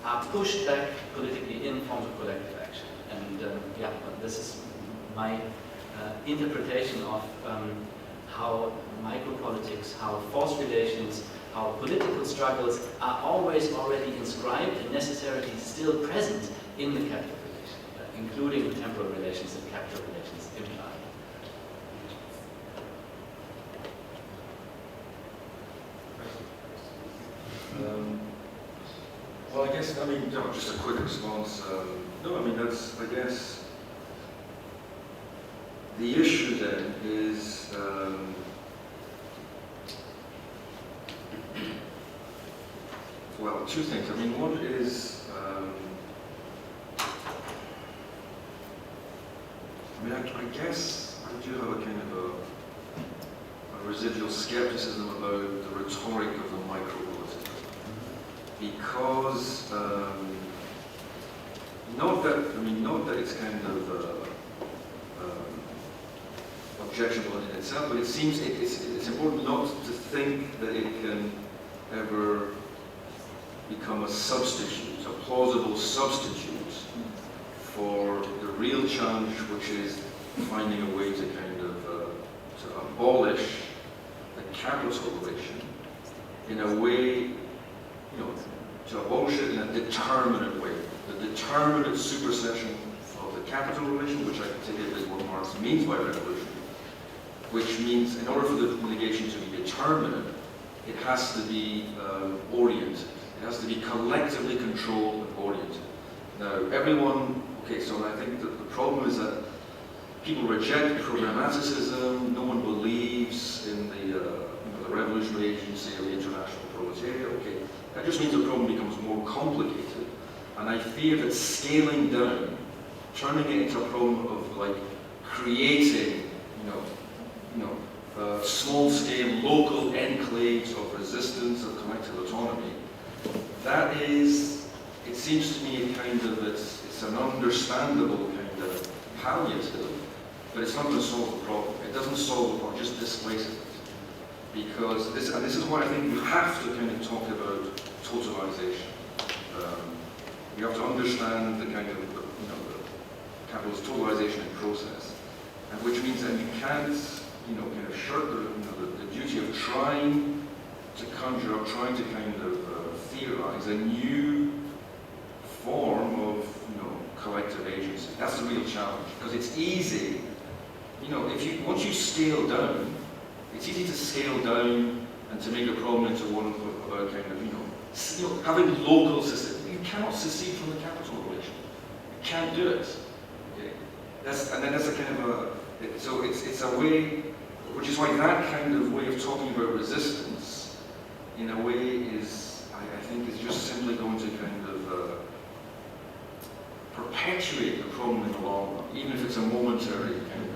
are pushed back politically in forms of collective action. And this is my interpretation of how micropolitics, how force relations, how political struggles are always already inscribed and necessarily still present in the capital relation, including the temporal relations that capital relations imply. Well, I guess, just a quick response. No, that's, I guess, the issue then is, well, two things. One is, I guess I do have a kind of a residual skepticism about the rhetoric of the micropolitics. Because, not that it's kind of objectionable in itself, but it seems it's important not to think that it can ever become a substitute, a plausible substitute for the real challenge, which is finding a way to kind of to abolish the capital relation in a way, to abolish it in a determinate way. The determinate supersession of the capital relation, which I take it is what Marx means by revolution, which means in order for the negation to be determinate, it has to be oriented. It has to be collectively controlled and oriented. Now, everyone, so I think that the problem is that people reject programmaticism, no one believes in the revolutionary agency of the international proletariat. That just means the problem becomes more complicated. And I fear that scaling down, turning it into a problem of creating, small-scale local enclaves of resistance, of collective autonomy, that is, it seems to me it's an understandable kind of palliative, but it's not going to solve the problem. It doesn't solve the problem, it just displaces it. Because this is why I think we have to kind of talk about totalization. We have to understand the kind of, the capitalist totalization in process, and which means that you can't, kind of shirk the duty of trying to conjure up, trying to kind of theorize a new form of, collective agency. That's the real challenge, because it's easy, once you scale down, it's easy to scale down and to make a problem into one about kind of, having local secession. You cannot secede from the capital relation. You can't do it. Okay? That's a kind of so it's a way, which is why that kind of way of talking about resistance, in a way, is, I think, is just simply going to kind of perpetuate the problem in the long run, even if it's a momentary kind of,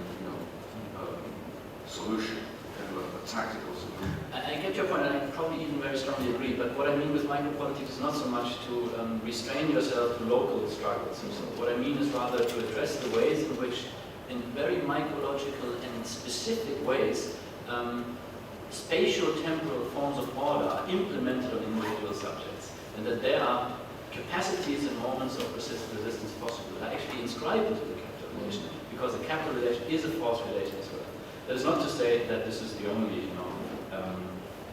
solution. A tactical solution. I get your point, and I probably even very strongly agree, but what I mean with micropolitics is not so much to restrain yourself to local struggles. So what I mean is rather to address the ways in which, in very micrological and specific ways, spatial-temporal forms of order are implemented on individual subjects, and that there are capacities and moments of resistance possible that are actually inscribed into the capital relation, because the capital relation is a force relation as well. That is not to say that this is the only,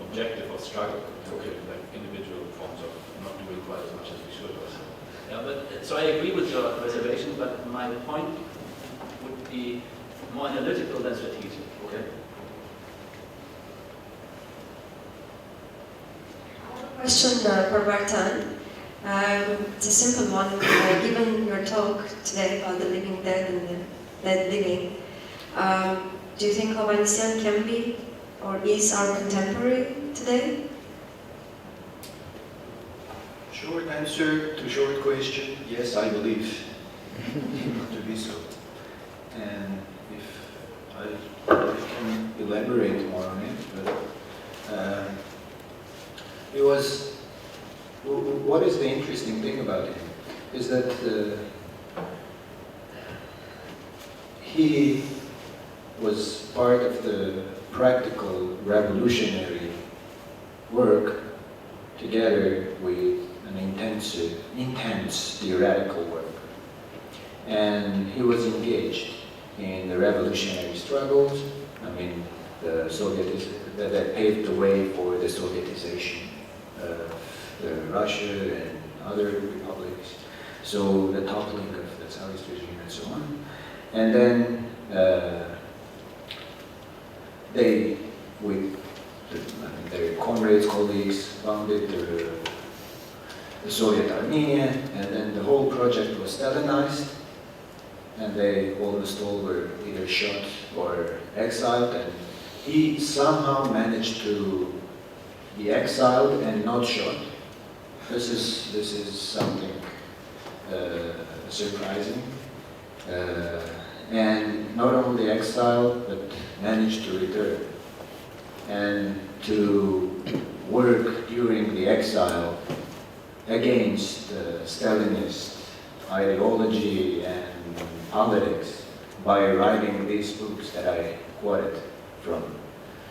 objective of struggle, like individual forms of not doing quite as much as we should also. Yeah, so I agree with your reservation, but my point would be more analytical than strategic. Okay. Question for Vardan. It's a simple one. Given your talk today about the living dead and the dead living, do you think Hovhannissian can be or is our contemporary today? Short answer to short question, yes, I believe to be so. and if I can elaborate more on it, but it was, what is the interesting thing about him is that he was part of the practical revolutionary work together with an intense theoretical work. And he was engaged in the revolutionary struggles, I mean, that paved the way for the Sovietization of Russia and other republics. So the toppling of the Tsarist regime and so on. And then they, with their comrades, colleagues, founded the Soviet Armenia, and then the whole project was Stalinized, and they almost all were either shot or exiled, and he somehow managed to be exiled and not shot. This is something surprising. And not only exiled, but managed to return. And to work during the exile against Stalinist ideology and politics by writing these books that I quoted from.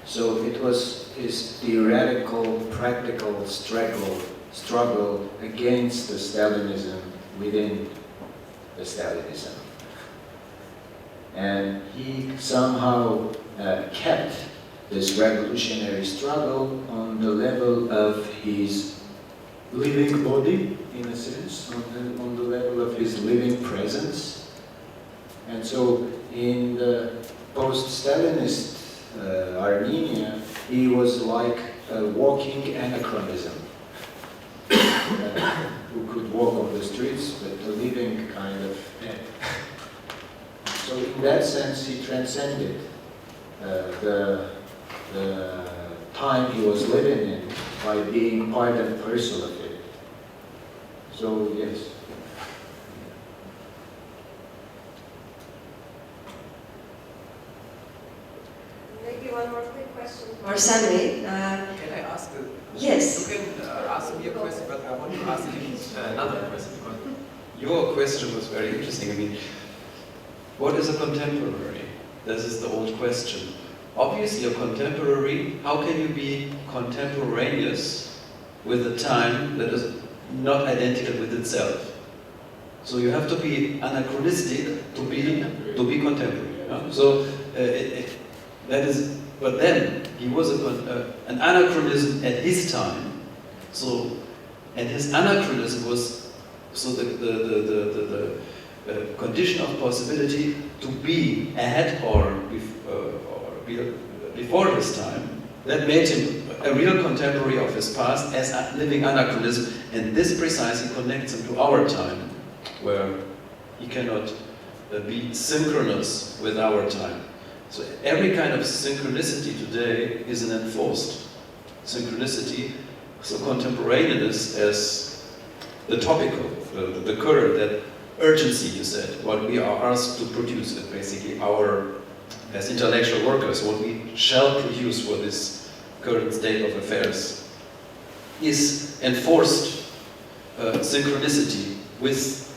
So it was his theoretical, practical struggle against the Stalinism within the Stalinism. And he somehow kept this revolutionary struggle on the level of his living body, in a sense, on the level of his living presence. And so in the post-Stalinist Armenia, he was like a walking anachronism, who could walk on the streets, but a living kind of dead. So in that sense, he transcended the time he was living in by being part and parcel of it. So yes. Maybe one more quick question for Sami. Can I ask yes. You can ask me a question, but I want to ask you another question. Because Your question was very interesting. I mean, what is a contemporary? This is the old question. Obviously, a contemporary, how can you be contemporaneous with a time that is not identical with itself? So you have to be anachronistic to be contemporary. Yeah? So that is. But then he was an anachronism at his time. So, and his anachronism was so the condition of possibility to be ahead or before his time. That made him a real contemporary of his past as a living anachronism, and this precisely connects him to our time, where he cannot be synchronous with our time. So every kind of synchronicity today is an enforced synchronicity. So contemporaneous as the topical, the current, that urgency, you said, what we are asked to produce, basically our, as intellectual workers, what we shall produce for this current state of affairs is enforced synchronicity with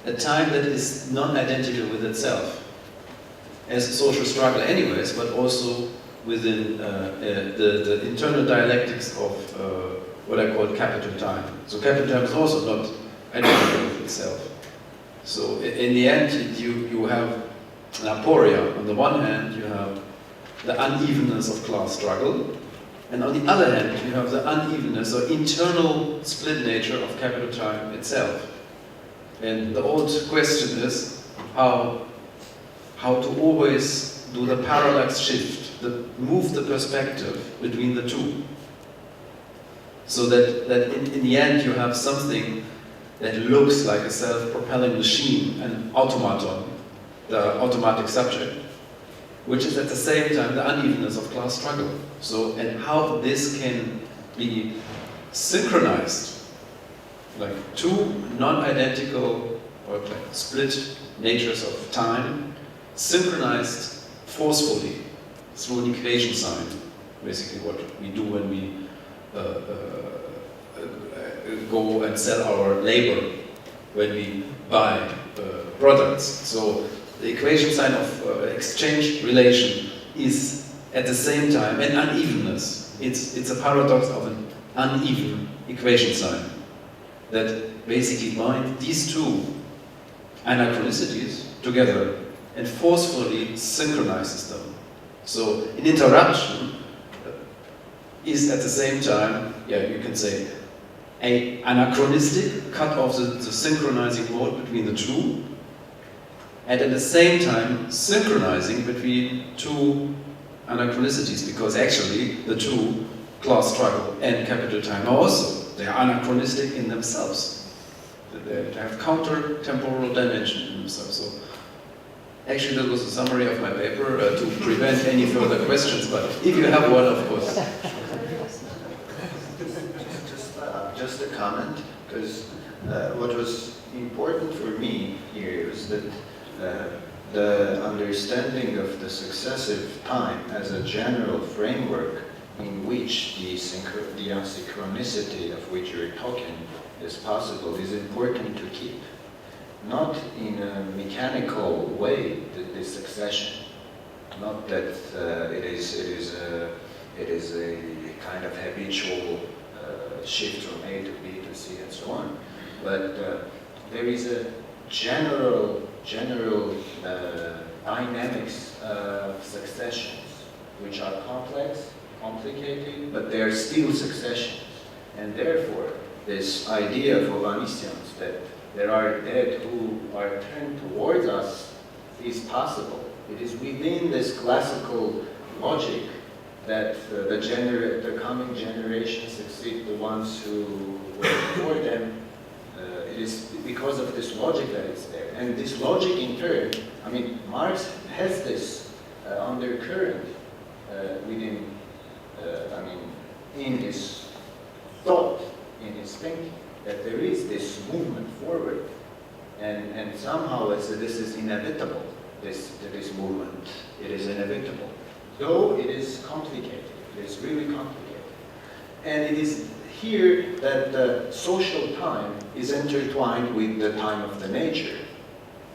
a time that is non-identical with itself, as a social struggle anyways, but also within the internal dialectics of what I call capital time. So capital time is also not identical with itself. So in the end, you have an aporia. On the one hand, you have the unevenness of class struggle, and on the other hand, you have the unevenness or internal split nature of capital time itself. And the old question is how to always do the parallax shift, move the perspective between the two. So that in the end you have something that looks like a self-propelling machine, an automaton, the automatic subject, which is at the same time the unevenness of class struggle. So, and how this can be synchronized, like two non-identical or split natures of time, synchronized forcefully through an equation sign, basically what we do when we go and sell our labor, when we buy products. So the equation sign of exchange relation is at the same time an unevenness. It's a paradox of an uneven equation sign that basically bind these two anachronicities together and forcefully synchronizes them. So an interruption is at the same time, you can say, an anachronistic cut off the synchronizing mode between the two, and at the same time synchronizing between two anachronicities, because actually the two, class struggle and capital time, are also, they are anachronistic in themselves. They have counter-temporal dimension in themselves. So actually that was a summary of my paper to prevent any further questions, but if you have one, of course. Just a comment, because what was important for me here is that the understanding of the successive time as a general framework in which the asynchronicity of which you're talking is possible is important to keep. Not in a mechanical way, this succession. Not that it is a kind of habitual shift from A to B to C and so on. But there is a general dynamics of successions which are complex, complicated, but they are still successions. And therefore, this idea of Ovanisians that there are dead who are turned towards us is possible. It is within this classical logic that the coming generations succeed the ones who were before them. It is because of this logic that it's there. And this logic in turn, I mean, Marx has this undercurrent within, in his thought, in his thinking, that there is this movement forward. And somehow this is inevitable, this movement. It is inevitable. Though it is complicated, it is really complicated. And it is here that the social time is intertwined with the time of the nature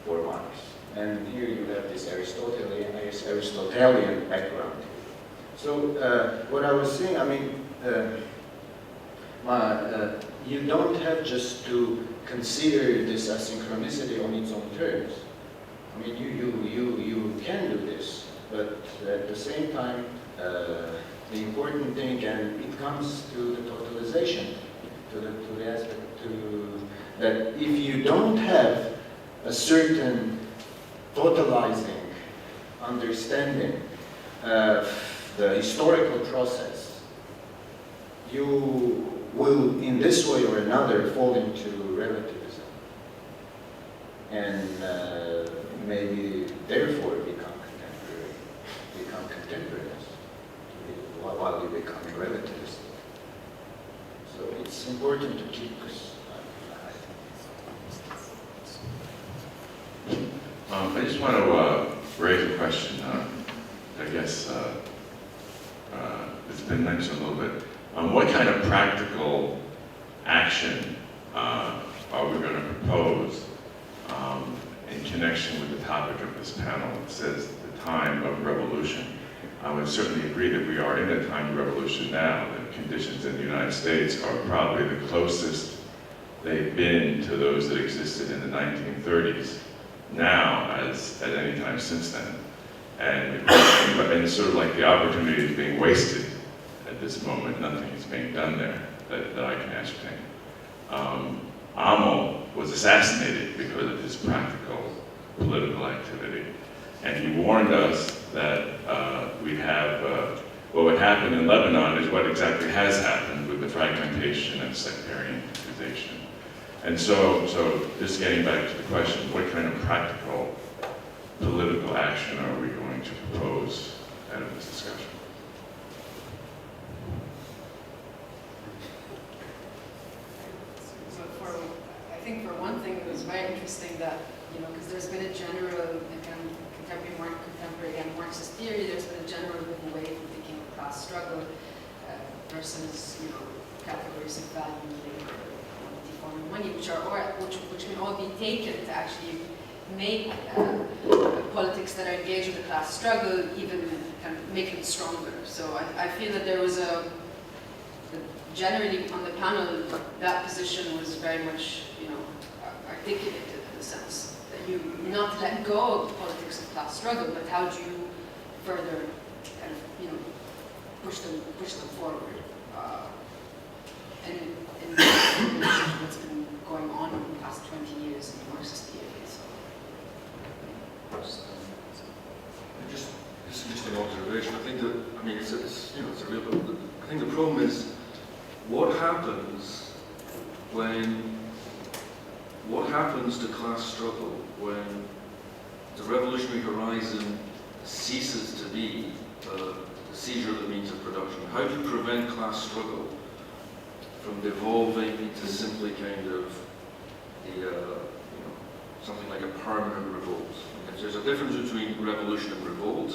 for Marx. And here you have this Aristotelian background. So what I was saying, I mean, you don't have just to consider this asynchronicity on its own terms. I mean, you can do this. But at the same time, the important thing, and it comes to the totalization, to the aspect that if you don't have a certain totalizing understanding of the historical process, you will, in this way or another, fall into relativism, and maybe therefore become contemporaries while you're becoming relativists. So it's important to keep this. I just want to raise a question. I guess it's been mentioned a little bit. What kind of practical action are we going to propose in connection with the topic of this panel? It says the time of revolution. I would certainly agree that we are in a time of revolution now. The conditions in the United States are probably the closest they've been to those that existed in the 1930s now as at any time since then. And sort of like the opportunity is being wasted at this moment. Nothing is being done there that I can ascertain. Amel was assassinated because of his practical political activity. And he warned us that we'd have, what would happen in Lebanon is what exactly has happened with the fragmentation and sectarian accusation. And so just getting back to the question, what kind of practical political action are we going to propose out of this discussion? So I think for one thing, it was very interesting saying that, because there's been a general, again, contemporary Marxist theory, there's been a general moving away from thinking of class struggle versus, categories of value, labor, commodity, form, and money, which can all be taken to actually make politics that are engaged with the class struggle even kind of make it stronger. So I feel that there was generally on the panel, that position was very much, articulated in the sense that you not let go of the politics of class struggle, but how do you further kind of, push them forward. And what's been going on in the past 20 years in Marxist theory. Just an observation. I think that, it's a real. I think the problem is what happens to class struggle when the revolutionary horizon ceases to be the seizure of the means of production? How do you prevent class struggle from devolving into simply kind of something like a permanent revolt? Because there's a difference between revolution and revolt.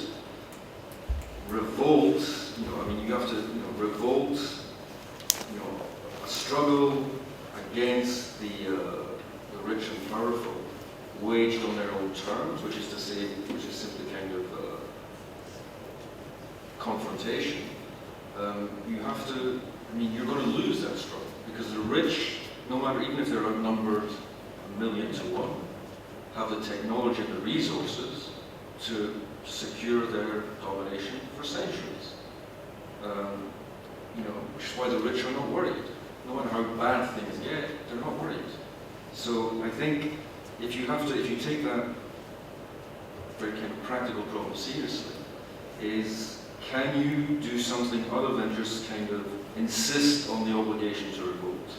Revolt, you have to, revolt, a struggle against the rich and powerful, waged on their own terms, which is simply kind of confrontation. You have to, you're going to lose that struggle because the rich, no matter, even if they're outnumbered 1,000,000 to 1, have the technology and the resources to secure their domination for centuries. Which is why the rich are not worried. No matter how bad things get, they're not worried. So I think if you take that very kind of practical problem seriously, is can you do something other than just kind of insist on the obligation to revolt?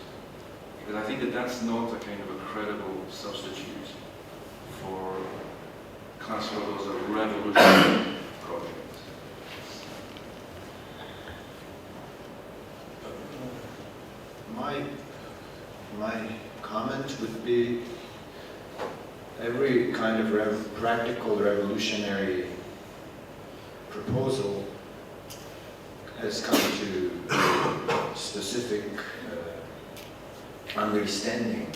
Because I think that's not a kind of a credible substitute for class struggle as a revolutionary project. My comment would be every kind of practical revolutionary proposal has come to specific understanding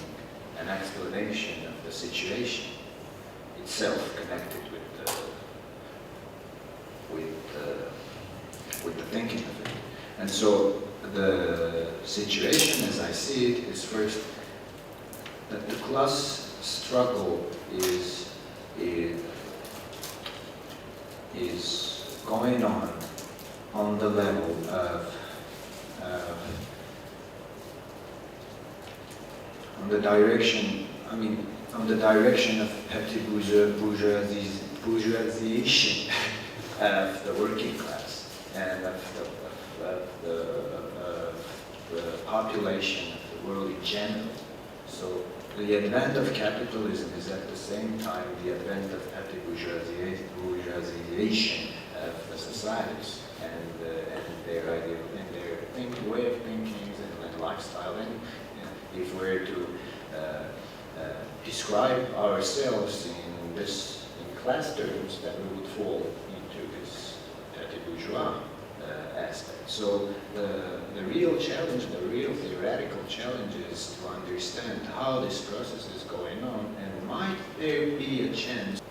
and explanation of the situation itself connected with the thinking of it. And so the situation as I see it is first that the class struggle is going on the level of on the direction of petty bourgeoisization of the working class and of the population of the world in general. So the advent of capitalism is at the same time the advent of petty bourgeoisization of the societies and their idea and their way of thinking and lifestyle. And if we're to describe ourselves in class terms, then we would fall into this petty bourgeois aspect. So the real challenge, the real theoretical challenge is to understand how this process is going on, and might there be a chance.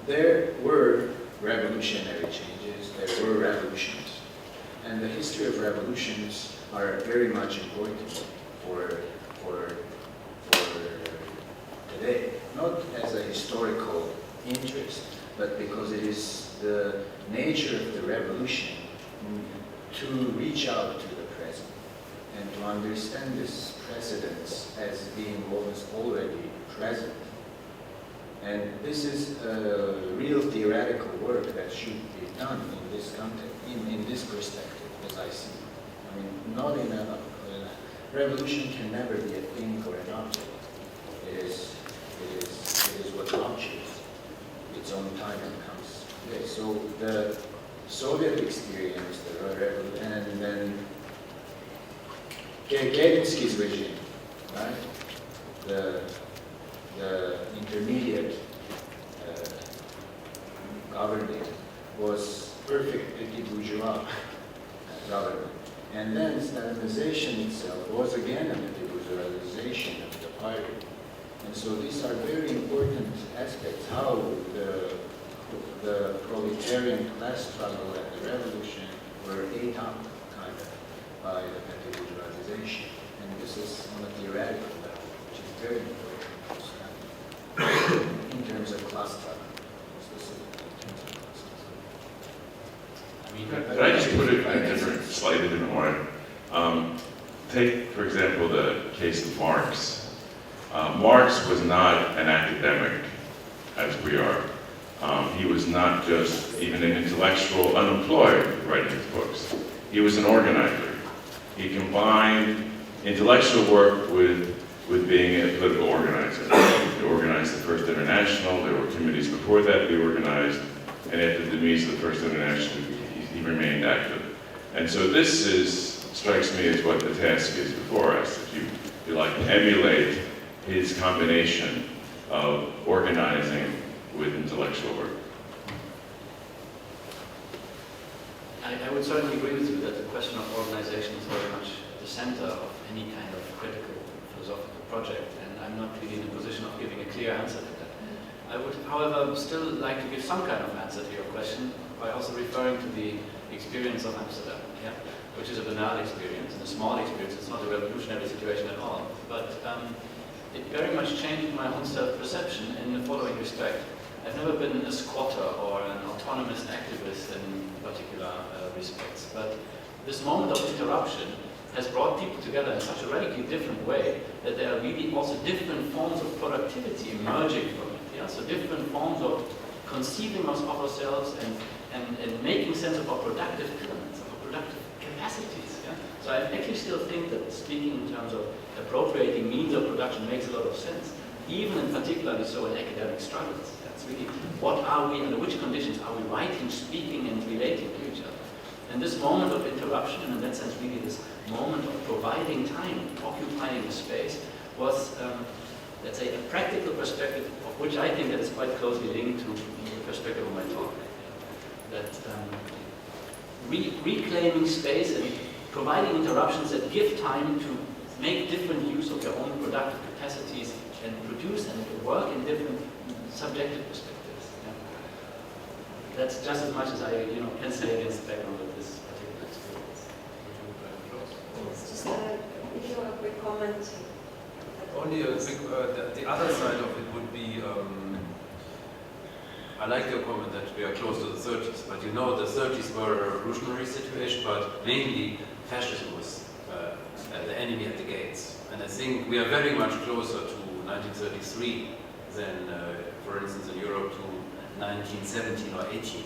There were revolutionary changes, there were revolutions, and the history of revolutions are very much important for today, not as a historical interest, but because it is the nature of the revolution to reach out to the present and to understand this precedence as being almost already present. And this is a real theoretical work that should be done in this context, in this perspective, as I see. Not in a revolution can never be a thing or an object. It is what launches its own time and comes. Okay, so the Soviet experience, and then Kerensky's regime, right? The the intermediate government was perfect petit bourgeois government. And then Stalinization itself was again a petit bourgeoisization of the party. And so these are very important aspects, how the proletarian class struggle and the revolution were ate up, kind of, by the petit bourgeoisization. And this is on a theoretical level, which is very important to study in terms of class struggle, specifically in terms of class struggle. Could I just put it in a different, slightly different way? Take, for example, the case of Marx. Marx was not an academic, as we are. He was not just even an intellectual unemployed writing his books. He was an organizer. He combined intellectual work with being a political organizer. He organized the First International. There were committees before that he organized. And after the demise of the First International, he remained active. And so this strikes me as what the task is before us. If you like to emulate his combination of organizing with intellectual work. I would certainly agree with you that the question of organization is very much at the center of any kind of critical philosophical project, and I'm not really in a position of giving a clear answer to that. I would, however, still like to give some kind of answer to your question by also referring to the experience of Amsterdam, which is a banal experience and a small experience. It's not a revolutionary situation at all, but it very much changed my own self-perception in the following respect. I've never been a squatter or an autonomous activist in particular respects, but this moment of interruption has brought people together in such a radically different way that there are really also different forms of productivity emerging from it. So different forms of conceiving of ourselves and making sense of our productive elements, of our productive capacities. So I actually still think that speaking in terms of appropriating means of production makes a lot of sense, even in particularly so in academic struggles. That's really what are we, under which conditions are we writing, speaking, and relating to each other. And this moment of interruption, and in that sense really this moment of providing time, occupying a space, was, let's say, a practical perspective of which I think that is quite closely linked to the perspective of my talk. That reclaiming space and providing interruptions that give time to make different use of your own productive capacities and produce and work in different subjective perspectives. That's just as much as I can say against the background of this particular experience. It's just if you have a quick comment. Only a quick, the other side of it would be, I like your comment that we are close to the 30s, but you know the 30s were a revolutionary situation, but mainly fascism was the enemy at the gates. And I think we are very much closer to 1933 than, for instance, in Europe to 1917 or 18.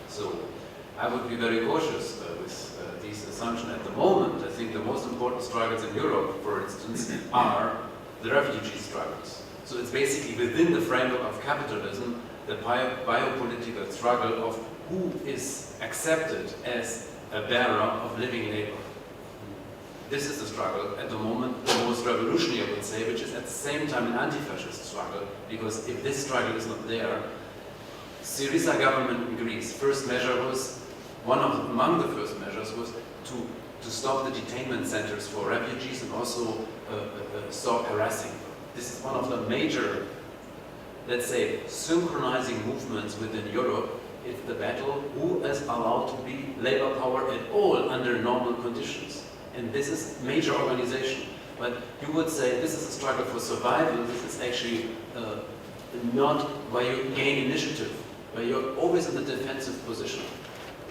So I would be very cautious with these assumptions at the moment. I think the most important struggles in Europe, for instance, are the refugee struggles. So it's basically within the framework of capitalism, the biopolitical struggle of who is accepted as a bearer of living labor. This is the struggle at the moment, the most revolutionary, I would say, which is at the same time an anti-fascist struggle, because if this struggle is not there, Syriza government in Greece, first measure was, among the first measures was to stop the detainment centers for refugees and also stop harassing them. This is one of the major, let's say, synchronizing movements within Europe. It's the battle who is allowed to be labor power at all under normal conditions. And this is major organization. But you would say this is a struggle for survival. This is actually not where you gain initiative, where you're always in the defensive position.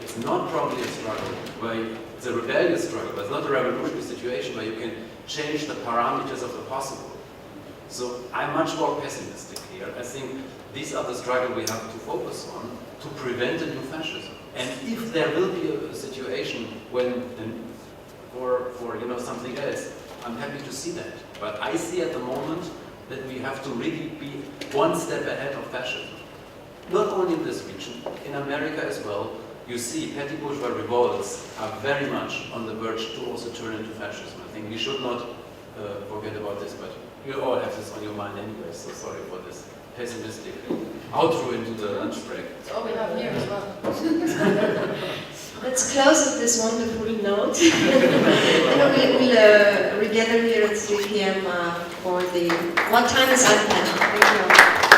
It's not probably a struggle where it's a rebellious struggle, but it's not a revolutionary situation where you can change the parameters of the possible. So I'm much more pessimistic here. I think these are the struggles we have to focus on to prevent a new fascism. And if there will be a situation when, for something else, I'm happy to see that. But I see at the moment that we have to really be one step ahead of fascism. Not only in this region, in America as well, you see petty bourgeois revolts are very much on the verge to also turn into fascism. I think we should not forget about this, but you all have this on your mind anyway, so sorry for this pessimistic outro into the lunch break. That's all we have here as well. Let's close with this wonderful note. And we'll regather here at 3 p.m. for the... What time is Azatyan? Thank you.